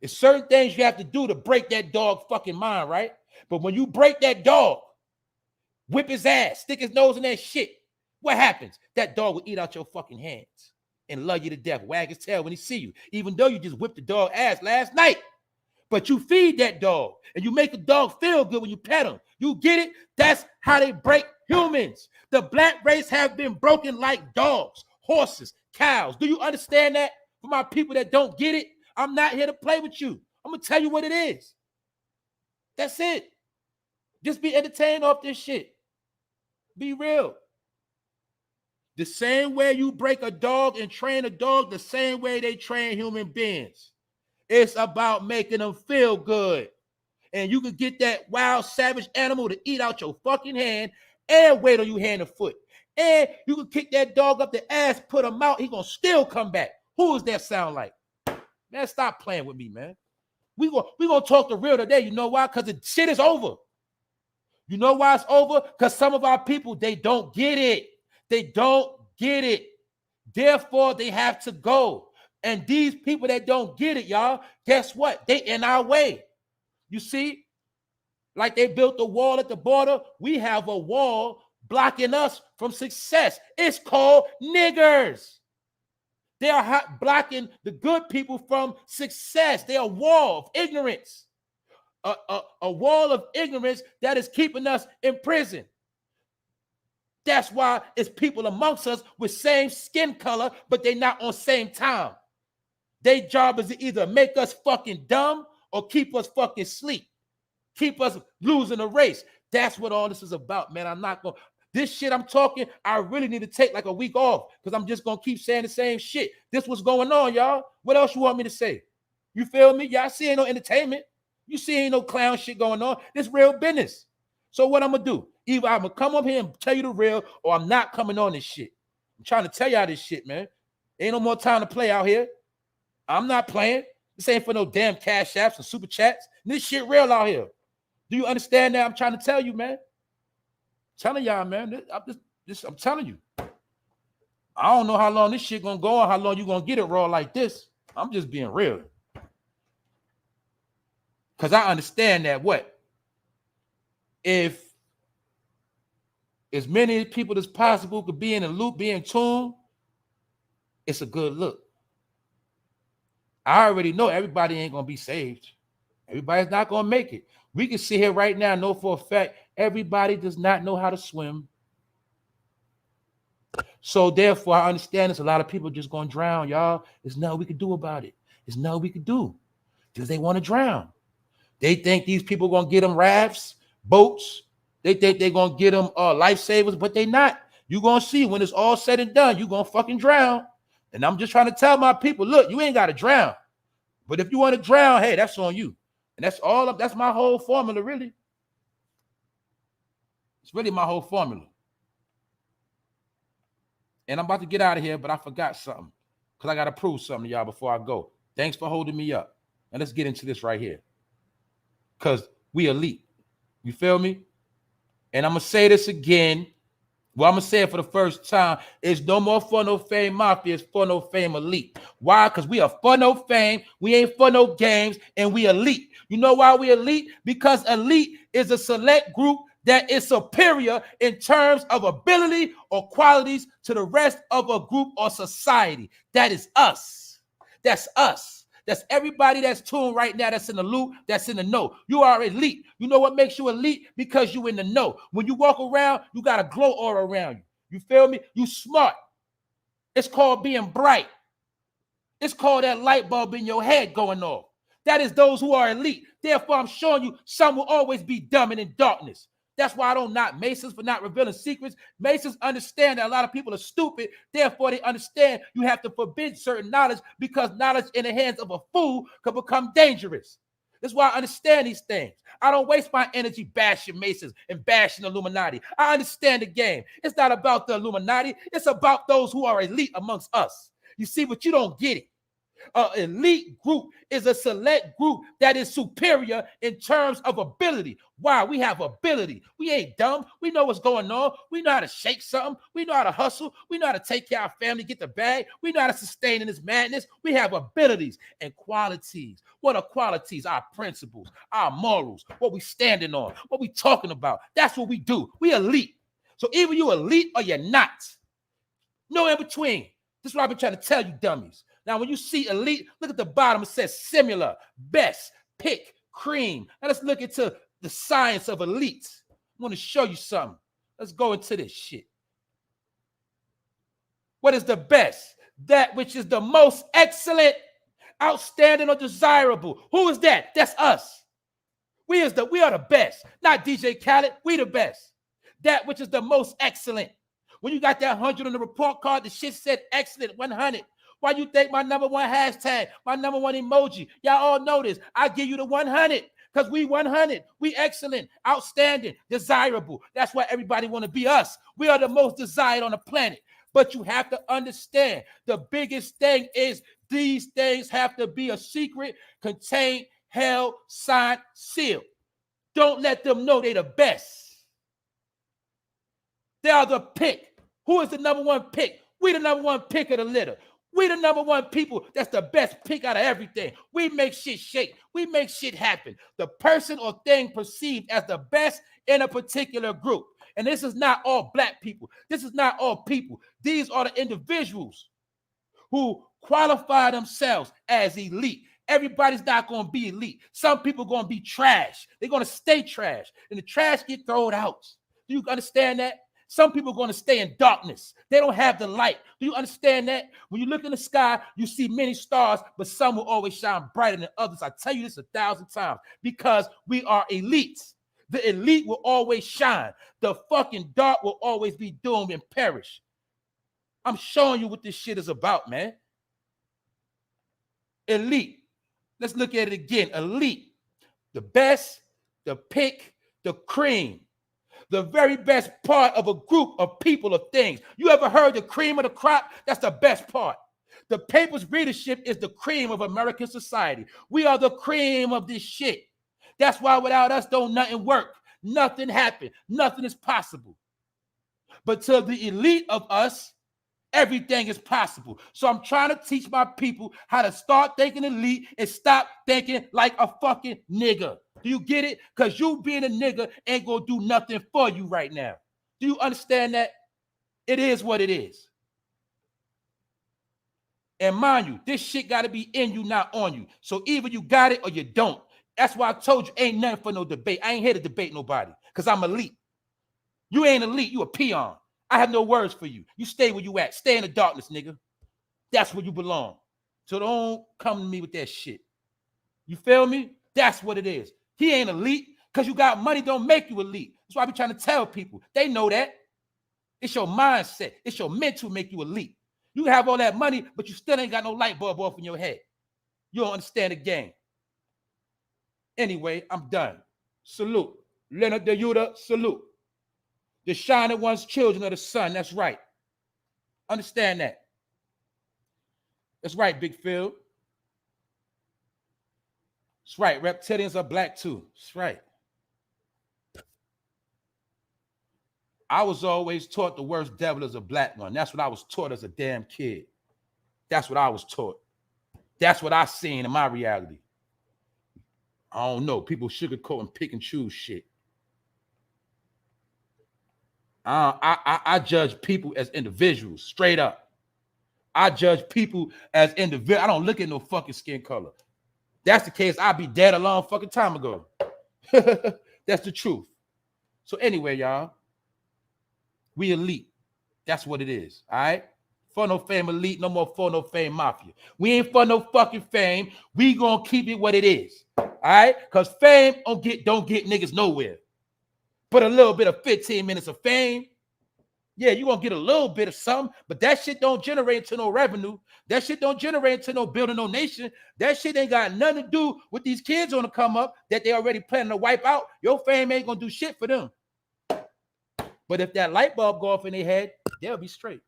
It's certain things you have to do to break that dog fucking mind, right? But when you break that dog, whip his ass, stick his nose in that shit, what happens? That dog will eat out your fucking hands and love you to death, wag his tail when he see you, even though you just whipped the dog ass last night. But you feed that dog and you make the dog feel good when you pet him. You get it? That's how they break humans. The black race have been broken like dogs, horses, cows. Do you understand that? For my people that don't get it, I'm not here to play with you. I'm going to tell you what it is. That's it. Just be entertained off this shit. Be real. The same way you break a dog and train a dog, the same way they train human beings. It's about making them feel good. And you can get that wild, savage animal to eat out your fucking hand and wait on you hand and foot. And you can kick that dog up the ass, put him out, he gonna still come back. Who does that sound like? Man, stop playing with me, man. We gonna talk the real today. You know why? Because the shit is over. You know why it's over? Because some of our people, they don't get it. They don't get it. Therefore, they have to go. And these people that don't get it, y'all, guess what? They in our way. You see? Like they built a wall at the border, we have a wall blocking us from success. It's called niggers. They are blocking the good people from success. They are a wall of ignorance. A wall of ignorance that is keeping us in prison. That's why it's people amongst us with same skin color, but they're not on same time. Their job is to either make us fucking dumb or keep us fucking sleep. Keep us losing a race. That's what all this is about, man. I'm not going to. This shit I'm talking, I really need to take like a week off because I'm just going to keep saying the same shit. This what's going on, y'all. What else you want me to say? You feel me? Y'all see ain't no entertainment. You see ain't no clown shit going on. This real business. So what I'm going to do? Either I'm going to come up here and tell you the real or I'm not coming on this shit. I'm trying to tell y'all this shit, man. Ain't no more time to play out here. I'm not playing. This ain't for no damn cash apps and super chats. This shit real out here. Do you understand that? I'm trying to tell you, man. Telling y'all, man. I'm telling you. I don't know how long this shit gonna go on, how long you gonna get it raw like this. I'm just being real. Because I understand that what? If as many people as possible could be in a loop, be in tune, it's a good look. I already know everybody ain't gonna be saved. Everybody's not gonna make it. We can sit here right now, know for a fact everybody does not know how to swim. So therefore, I understand there's a lot of people just going to drown, y'all. There's nothing we can do about it. There's nothing we can do because they want to drown. They think these people going to get them rafts, boats. They think they're going to get them lifesavers, but they not. You're going to see when it's all said and done, you're going to fucking drown. And I'm just trying to tell my people, look, you ain't got to drown. But if you want to drown, hey, that's on you. And that's all. That's my whole formula, really. It's really my whole formula. And I'm about to get out of here, but I forgot something because I got to prove something to y'all before I go. Thanks for holding me up. And let's get into this right here because we elite. You feel me? And I'm going to say this again. Well, I'm going to say it for the first time. It's no more for no fame mafia. It's for no fame elite. Why? Because we are for no fame. We ain't for no games. And we elite. You know why we elite? Because elite is a select group that is superior in terms of ability or qualities to the rest of a group or society. That is us. That's us. That's everybody that's tuned right now, that's in the loop, that's in the know. You are elite. You know what makes you elite? Because you in the know. When you walk around, you got a glow aura around you. You feel me? You smart. It's called being bright. It's called that light bulb in your head going off. That is those who are elite. Therefore, I'm showing you some will always be dumb and in darkness. That's why I don't knock Masons for not revealing secrets. Masons understand that a lot of people are stupid. Therefore, they understand you have to forbid certain knowledge because knowledge in the hands of a fool can become dangerous. That's why I understand these things. I don't waste my energy bashing Masons and bashing Illuminati. I understand the game. It's not about the Illuminati. It's about those who are elite amongst us. You see, but you don't get it. An elite group is a select group that is superior in terms of ability. Why? We have ability. We ain't dumb. We know what's going on. We know how to shake something. We know how to hustle. We know how to take care of our family, get the bag. We know how to sustain in this madness. We have abilities and qualities. What are qualities? Our principles, our morals, what we standing on, what we talking about. That's what we do. We elite. So either you elite or you're not. No in between. This is what I've been trying to tell you, dummies. Now, when you see elite, look at the bottom. It says similar, best, pick, cream. Now, let's look into the science of elite. I want to show you something. Let's go into this shit. What is the best? That which is the most excellent, outstanding, or desirable. Who is that? That's us. We are the best. Not DJ Khaled. We the best. That which is the most excellent. When you got that 100 on the report card, the shit said excellent, 100. Why you think my number one hashtag, my number one emoji? Y'all all know this. I give you the 100 because we 100. We excellent, outstanding, desirable. That's why everybody want to be us. We are the most desired on the planet. But you have to understand, the biggest thing is these things have to be a secret, contained, held, signed, sealed. Don't let them know they the best. They are the pick. Who is the number one pick? We the number one pick of the litter. We the number one people that's the best pick out of everything. We make shit shake. We make shit happen. The person or thing perceived as the best in a particular group. And this is not all black people. This is not all people. These are the individuals who qualify themselves as elite. Everybody's not going to be elite. Some people are going to be trash. They're going to stay trash. And the trash get thrown out. Do you understand that? Some people are going to stay in darkness. They don't have the light. Do you understand that? When you look in the sky, you see many stars, but some will always shine brighter than others. I tell you this 1,000 times because we are elites. The elite will always shine. The fucking dark will always be doomed and perish. I'm showing you what this shit is about, man. Elite. Let's look at it again. Elite. The best, the pick, the cream. The very best part of a group of people of things. You ever heard the cream of the crop? That's the best part. The paper's readership is the cream of American society. We are the cream of this shit. That's why without us, don't nothing work. Nothing happen. Nothing is possible. But to the elite of us, everything is possible. So I'm trying to teach my people how to start thinking elite and stop thinking like a fucking nigga. Do you get it? Because you being a nigga ain't going to do nothing for you right now. Do you understand that? It is what it is. And mind you, this shit got to be in you, not on you. So either you got it or you don't. That's why I told you ain't nothing for no debate. I ain't here to debate nobody because I'm elite. You ain't elite. You a peon. I have no words for you. You stay where you at. Stay in the darkness, nigga. That's where you belong. So don't come to me with that shit. You feel me? That's what it is. He ain't elite because you got money don't make you elite. That's why I be trying to tell people. They know that. It's your mindset. It's your mental make you elite. You have all that money, but you still ain't got no light bulb off in your head. You don't understand the game. Anyway, I'm done. Salute. Leonard de Yuda, salute. The shining ones, children of the sun. That's right. Understand that. That's right, Big Phil. That's right. Reptilians are black too. That's right. I was always taught the worst devil is a black one. That's what I was taught as a damn kid. That's what I was taught. That's what I seen in my reality. I don't know. People sugarcoat and pick and choose shit. I judge people as individuals, straight up. I judge people as individuals. I don't look at no fucking skin color. That's the case, I'd be dead a long fucking time ago. That's the truth. So anyway, y'all, we elite. That's what it is, all right? For no fame elite, no more for no fame mafia. We ain't for no fucking fame. We gonna keep it what it is, all right? Because fame don't get niggas nowhere. But a little bit of 15 minutes of fame, yeah, you're going to get a little bit of something, but that shit don't generate into no revenue. That shit don't generate into no building no nation. That shit ain't got nothing to do with these kids on the come up that they already planning to wipe out. Your fame ain't going to do shit for them. But if that light bulb go off in their head, they'll be straight.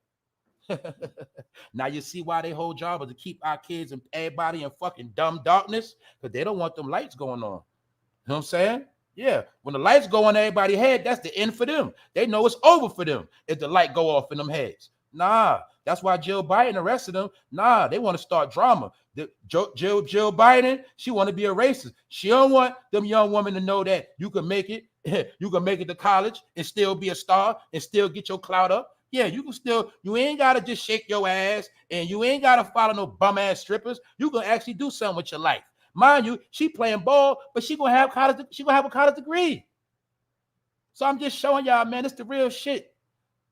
Now you see why their whole job is to keep our kids and everybody in fucking dumb darkness, because they don't want them lights going on. You know what I'm saying? Yeah, when the lights go on everybody's head, that's the end for them. They know it's over for them if the light go off in them heads. Nah, that's why Jill Biden and the rest of them, nah, they want to start drama. Jill Biden, she want to be a racist. She don't want them young women to know that you can make it. You can make it to college and still be a star and still get your clout up. Yeah, you can still, you ain't got to just shake your ass and you ain't got to follow no bum ass strippers. You can actually do something with your life. Mind you, she playing ball, but she gonna have college. She gonna have a college degree. So I'm just showing y'all, man, it's the real shit.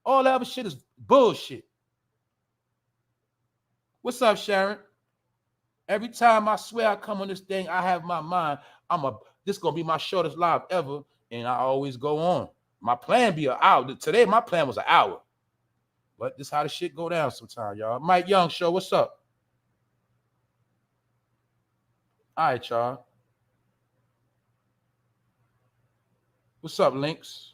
All that other shit is bullshit. What's up, Sharon? Every time I swear I come on this thing, I have my mind. This gonna be my shortest live ever, and I always go on. My plan be an hour. Today, my plan was an hour, but this how the shit go down sometimes, y'all. Mike Young Show, what's up? All right, y'all. What's up, Lynx?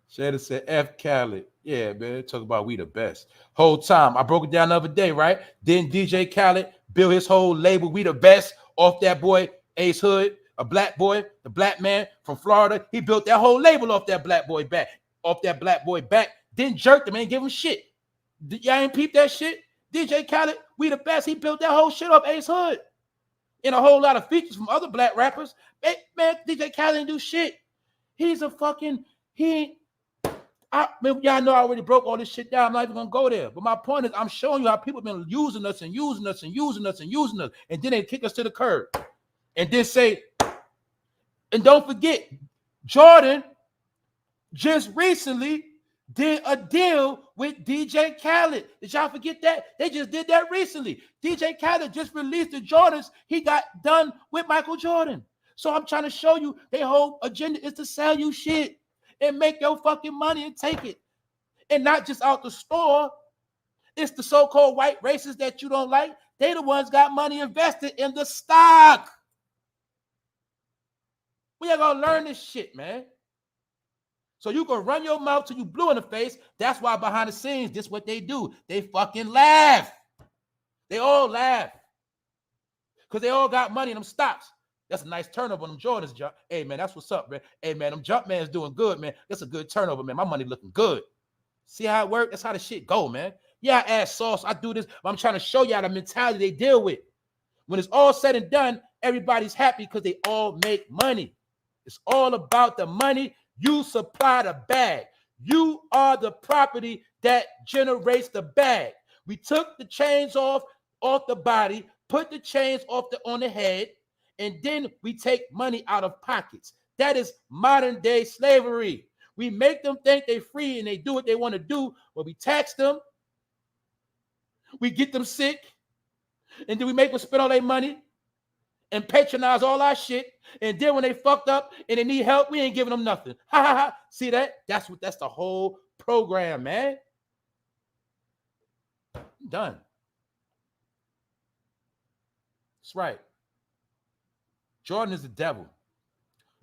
Shannon said, F Khaled. Yeah, man, talk about we the best. Whole time. I broke it down the other day, right? Didn't DJ Khaled build his whole label, We the Best, off that boy, Ace Hood, a black boy, the black man from Florida? He built that whole label off that black boy back. Didn't jerk them, ain't give him shit. Y'all ain't peep that shit? DJ Khaled, We the Best. He built that whole shit up, Ace Hood. And a whole lot of features from other black rappers. Hey, man, DJ Khaled didn't do shit. He's a fucking, y'all know I already broke all this shit down. I'm not even gonna go there. But my point is, I'm showing you how people have been using us. And then they kick us to the curb. And then say, and don't forget, Jordan just recently did a deal with DJ Khaled. Did y'all forget that? They just did that recently. DJ Khaled just released the Jordans he got done with Michael Jordan. So I'm trying to show you their whole agenda is to sell you shit and make your fucking money and take it. And not just out the store. It's the so-called white racists that you don't like. They the ones got money invested in the stock. We are gonna learn this shit, man. So you can run your mouth till you blue in the face. That's why behind the scenes, this is what they do. They fucking laugh. They all laugh. Because they all got money in them stocks. That's a nice turnover on them Jordans, John. Hey, man, that's what's up, man. Hey, man, them jump man's doing good, man. That's a good turnover, man. My money looking good. See how it works? That's how the shit go, man. Yeah, I add sauce. I do this, but I'm trying to show y'all the mentality they deal with. When it's all said and done, everybody's happy because they all make money. It's all about the money. You supply the bag. You are the property that generates the bag. We took the chains off the body, put the chains on the head, and then we take money out of pockets. That is modern day slavery. We make them think they're free and they do what they want to do, but we tax them, we get them sick, and then we make them spend all their money and patronize all our shit. And then when they fucked up and they need help, we ain't giving them nothing. Ha ha ha. See that? That's the whole program, man. Done. That's right. Jordan is the devil.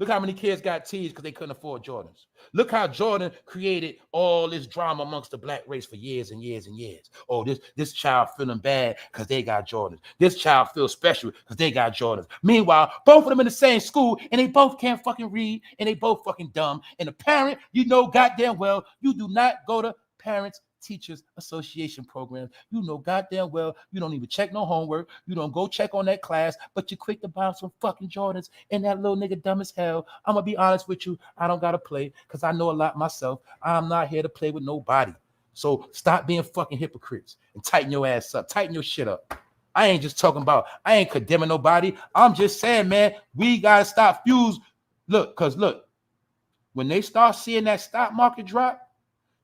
Look how many kids got teased because they couldn't afford Jordans. Look how Jordan created all this drama amongst the black race for years and years and years. Oh, this child feeling bad because they got Jordans. This child feels special because they got Jordans. Meanwhile, both of them in the same school and they both can't fucking read and they both fucking dumb. And the parent, you know goddamn well, you do not go to Parents Teachers Association programs. You know goddamn well you don't even check no homework. You don't go check on that class, but you quick to buy some fucking Jordans and that little nigga dumb as hell. I'm gonna be honest with you. I don't gotta play because I know a lot myself. I'm not here to play with nobody. So stop being fucking hypocrites and tighten your ass up. Tighten your shit up. I ain't just talking about, I ain't condemning nobody. I'm just saying, man, we gotta stop fuse. Look, when they start seeing that stock market drop,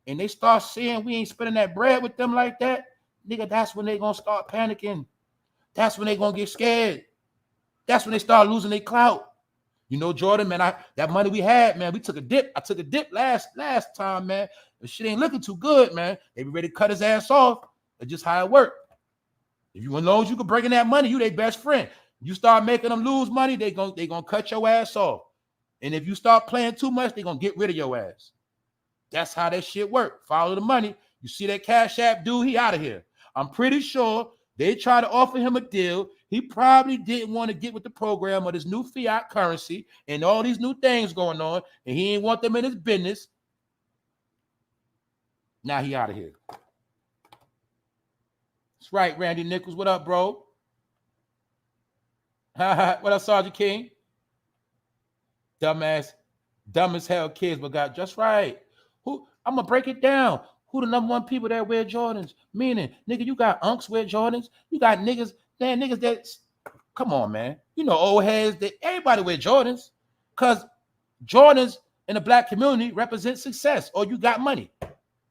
and they start seeing we ain't spending that bread with them like that, nigga, that's when they gonna start panicking. That's when they gonna get scared. That's when they start losing their clout. You know, Jordan, man, that money we had, man, we took a dip. I took a dip last time, man. The shit ain't looking too good, man. They be ready to cut his ass off. That's just how it worked. If you alone, you can bring in that money, you their best friend. You start making them lose money, they gonna cut your ass off. And if you start playing too much, they gonna get rid of your ass. That's how that shit work. Follow the money. You see that Cash App dude, he out of here. I'm pretty sure they tried to offer him a deal. He probably didn't want to get with the program of this new fiat currency and all these new things going on, and he didn't want them in his business. Now he out of here. That's right, Randy Nichols. What up, bro? What up, Sergeant King? Dumb as hell kids, but got just right. Who? I'm gonna break it down. Who the number one people that wear Jordans? Meaning, nigga, you got unks wear Jordans. You got niggas that, come on, man. You know, old heads that everybody wear Jordans. Because Jordans in the black community represent success or you got money.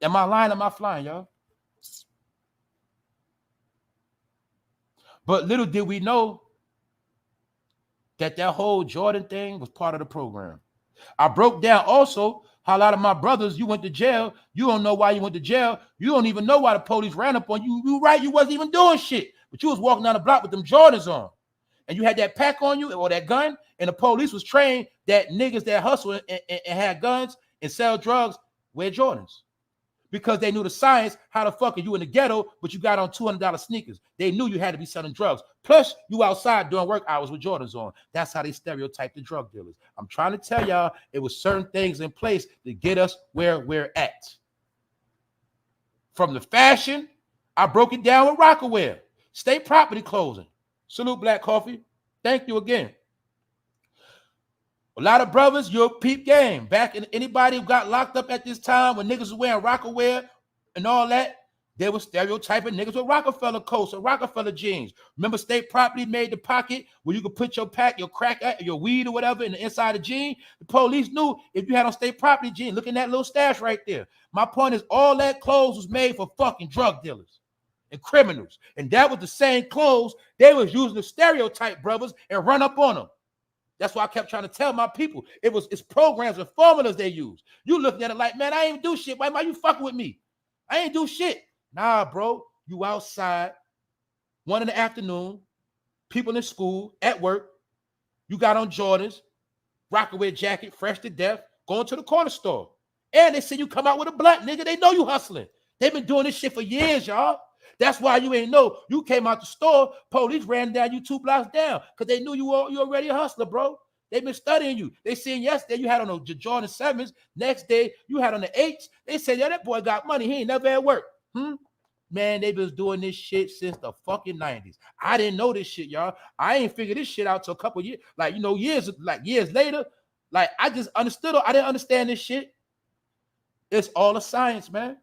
Am I lying? Am I flying, y'all? But little did we know that whole Jordan thing was part of the program. I broke down also how a lot of my brothers, you went to jail. You don't know why you went to jail. You don't even know why the police ran up on you. You right, you wasn't even doing shit. But you was walking down the block with them Jordans on. And you had that pack on you or that gun. And the police was trained that niggas that hustle and had guns and sell drugs wear Jordans. Because they knew the science, how the fuck are you in the ghetto, but you got on $200 sneakers. They knew you had to be selling drugs. Plus, you outside doing work hours with Jordans on. That's how they stereotype the drug dealers. I'm trying to tell y'all, it was certain things in place to get us where we're at. From the fashion, I broke it down with Rockaware. State property closing. Salute Black Coffee. Thank you again. A lot of brothers, your peep game. Back in anybody who got locked up at this time when niggas was wearing Rockaware and all that, they were stereotyping niggas with Rockefeller coats or Rockefeller jeans. Remember, state property made the pocket where you could put your pack, your crack, your weed or whatever in the inside of the jean. The police knew if you had on state property jean, look at that little stash right there. My point is all that clothes was made for fucking drug dealers and criminals. And that was the same clothes they was using to stereotype brothers and run up on them. That's why I kept trying to tell my people. It's programs and formulas they use. You looking at it like, man, I ain't do shit. Why you fucking with me? I ain't do shit. Nah, bro. You outside, 1 PM, people in school, at work. You got on Jordans, Rockaway jacket, fresh to death, going to the corner store. And they say you come out with a blunt, nigga. They know you hustling. They've been doing this shit for years, y'all. That's why you ain't know. You came out the store, police ran down you 2 blocks down because they knew you already a hustler, bro. They've been studying you. They seen yesterday you had on the Jordan 7s. Next day, you had on the 8s. They said, yeah, that boy got money. He ain't never at work. Man, they been doing this shit since the fucking 90s. I didn't know this shit, y'all. I ain't figured this shit out till a couple years. Years later. Like, I just understood. I didn't understand this shit. It's all a science, man.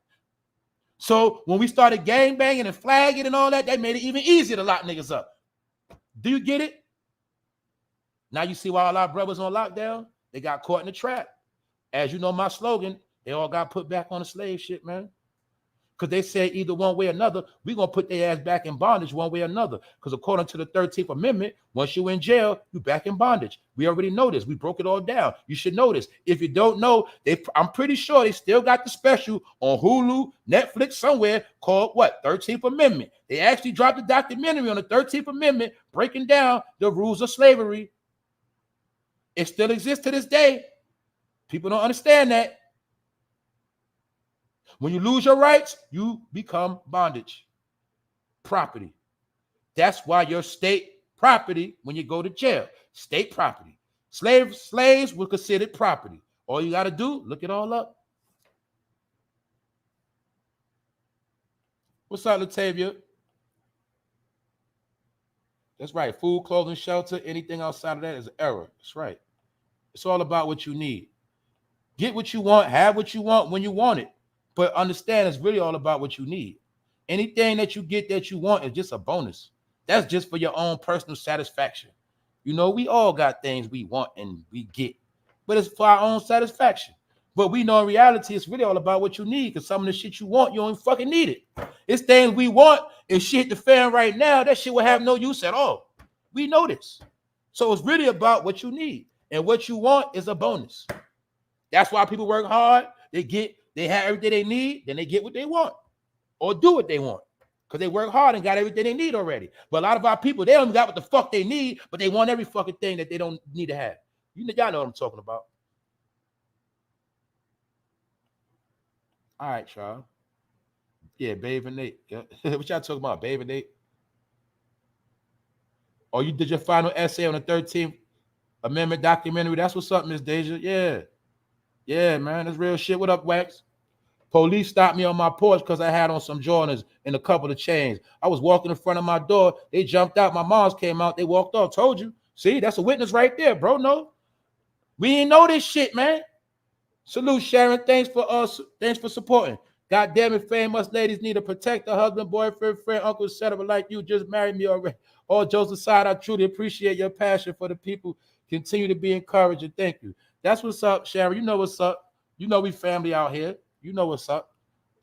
So when we started gang banging and flagging and all that, that made it even easier to lock niggas up. Do you get it? Now you see why a lot of brothers on lockdown? They got caught in the trap. As you know, my slogan, they all got put back on the slave shit, man. Because they said either one way or another, we're going to put their ass back in bondage one way or another. Because according to the 13th Amendment, once you're in jail, you're back in bondage. We already know this. We broke it all down. You should know this. If you don't know, I'm pretty sure they still got the special on Hulu, Netflix, somewhere called what? 13th Amendment. They actually dropped a documentary on the 13th Amendment breaking down the rules of slavery. It still exists to this day. People don't understand that. When you lose your rights, you become bondage. Property. That's why your state property when you go to jail. State property. Slaves were considered property. All you got to do, look it all up. What's up, Latavia? That's right. Food, clothing, shelter, anything outside of that is an error. That's right. It's all about what you need. Get what you want, have what you want when you want it. But understand it's really all about what you need. Anything that you get that you want is just a bonus. That's just for your own personal satisfaction. You know, we all got things we want and we get, but it's for our own satisfaction. But we know in reality, it's really all about what you need, because some of the shit you want, you don't fucking need it. It's things we want. If shit hit the fan right now, that shit will have no use at all. We know this. So it's really about what you need. And what you want is a bonus. That's why people work hard. They have everything they need, then they get what they want or do what they want because they work hard and got everything they need already. But a lot of our people, they don't got what the fuck they need, but they want every fucking thing that they don't need to have. Y'all know what I'm talking about. All right, y'all. Yeah, Babe and Nate. Yeah. What y'all talking about, Babe and Nate? Oh, you did your final essay on the 13th Amendment documentary. That's what's up, Miss Deja. Yeah. Yeah, man. That's real shit. What up, Wax? Police stopped me on my porch because I had on some Jordans and a couple of chains. I was walking in front of my door. They jumped out. My moms came out. They walked off. Told you. See, that's a witness right there, bro. No. We ain't know this shit, man. Salute, Sharon. Thanks for supporting. God damn it, famous ladies need to protect their husband, boyfriend, friend, uncle, etc. Like you just married me already. All jokes aside, I truly appreciate your passion for the people. Continue to be encouraged and thank you. That's what's up, Sharon. You know what's up. You know we family out here. You know what's up.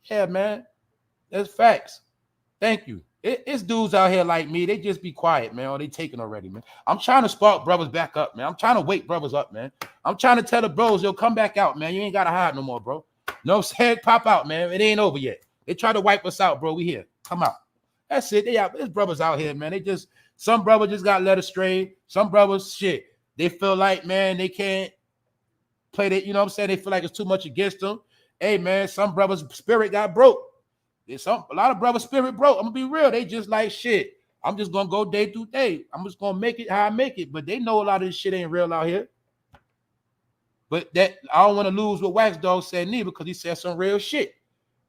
Yeah, man. That's facts. Thank you. It's dudes out here like me. They just be quiet, man. Or they taking already, man. I'm trying to spark brothers back up, man. I'm trying to wake brothers up, man. I'm trying to tell the bros, yo, come back out, man. You ain't got to hide no more, bro. No, say pop out, man. It ain't over yet. They try to wipe us out, bro. We here. Come out. That's it. There's brothers out here, man. Some brothers just got led astray. Some brothers, shit. They feel like, man, they can't play that, you know what I'm saying? They feel like it's too much against them. Hey, man, some brothers' spirit got broke. A lot of brothers' spirit broke. I'm gonna be real. They just like shit. I'm just gonna go day through day. I'm just gonna make it how I make it. But they know a lot of this shit ain't real out here. But that I don't want to lose what Wax Dog said neither, because he said some real shit.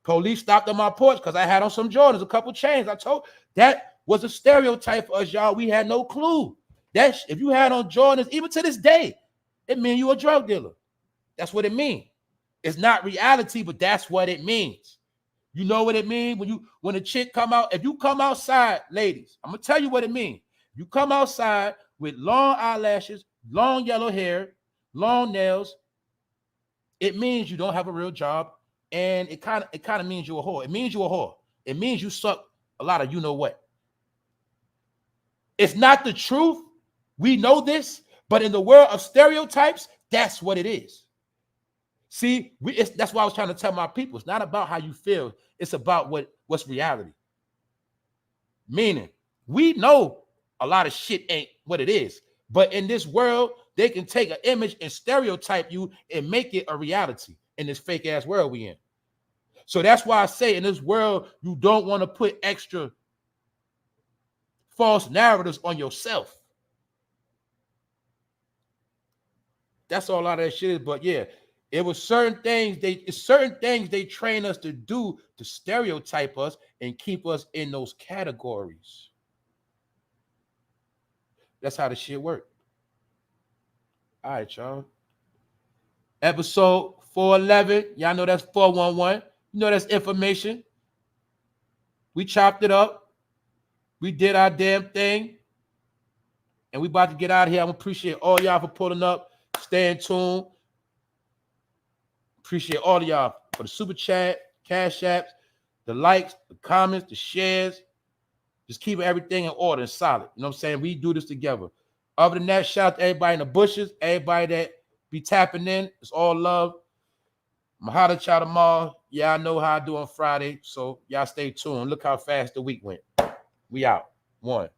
Police stopped on my porch because I had on some Jordans, a couple chains. I told that was a stereotype for us, y'all. We had no clue. That if you had on Jordans, even to this day, it means you a drug dealer. That's what it means. It's not reality, but that's what it means. You know what it means when a chick come out. If you come outside, ladies, I'm gonna tell you what it means. You come outside with long eyelashes, long yellow hair, long nails. It means you don't have a real job, and it kind of means you're a whore. It means you're a whore. It means you suck a lot of you know what. It's not the truth. We know this, but in the world of stereotypes, that's what it is. See, that's why I was trying to tell my people. It's not about how you feel. It's about what's reality. Meaning, we know a lot of shit ain't what it is. But in this world, they can take an image and stereotype you and make it a reality in this fake-ass world we in. So that's why I say in this world, you don't want to put extra false narratives on yourself. That's all a lot of that shit is. But yeah, it was certain things they train us to do to stereotype us and keep us in those categories. That's how the shit worked. All right, y'all. Episode 411. Y'all know that's 411. You know that's information. We chopped it up. We did our damn thing. And we about to get out of here. I appreciate all y'all for pulling up. Stay in tune. Appreciate all of y'all for the super chat, cash apps, the likes, the comments, the shares. Just keeping everything in order and solid. You know what I'm saying? We do this together. Other than that, shout out to everybody in the bushes, everybody that be tapping in. It's all love. I'm going to holler at y'all tomorrow. Yeah, I know how I do on Friday, so y'all stay tuned. Look how fast the week went. We out. 1.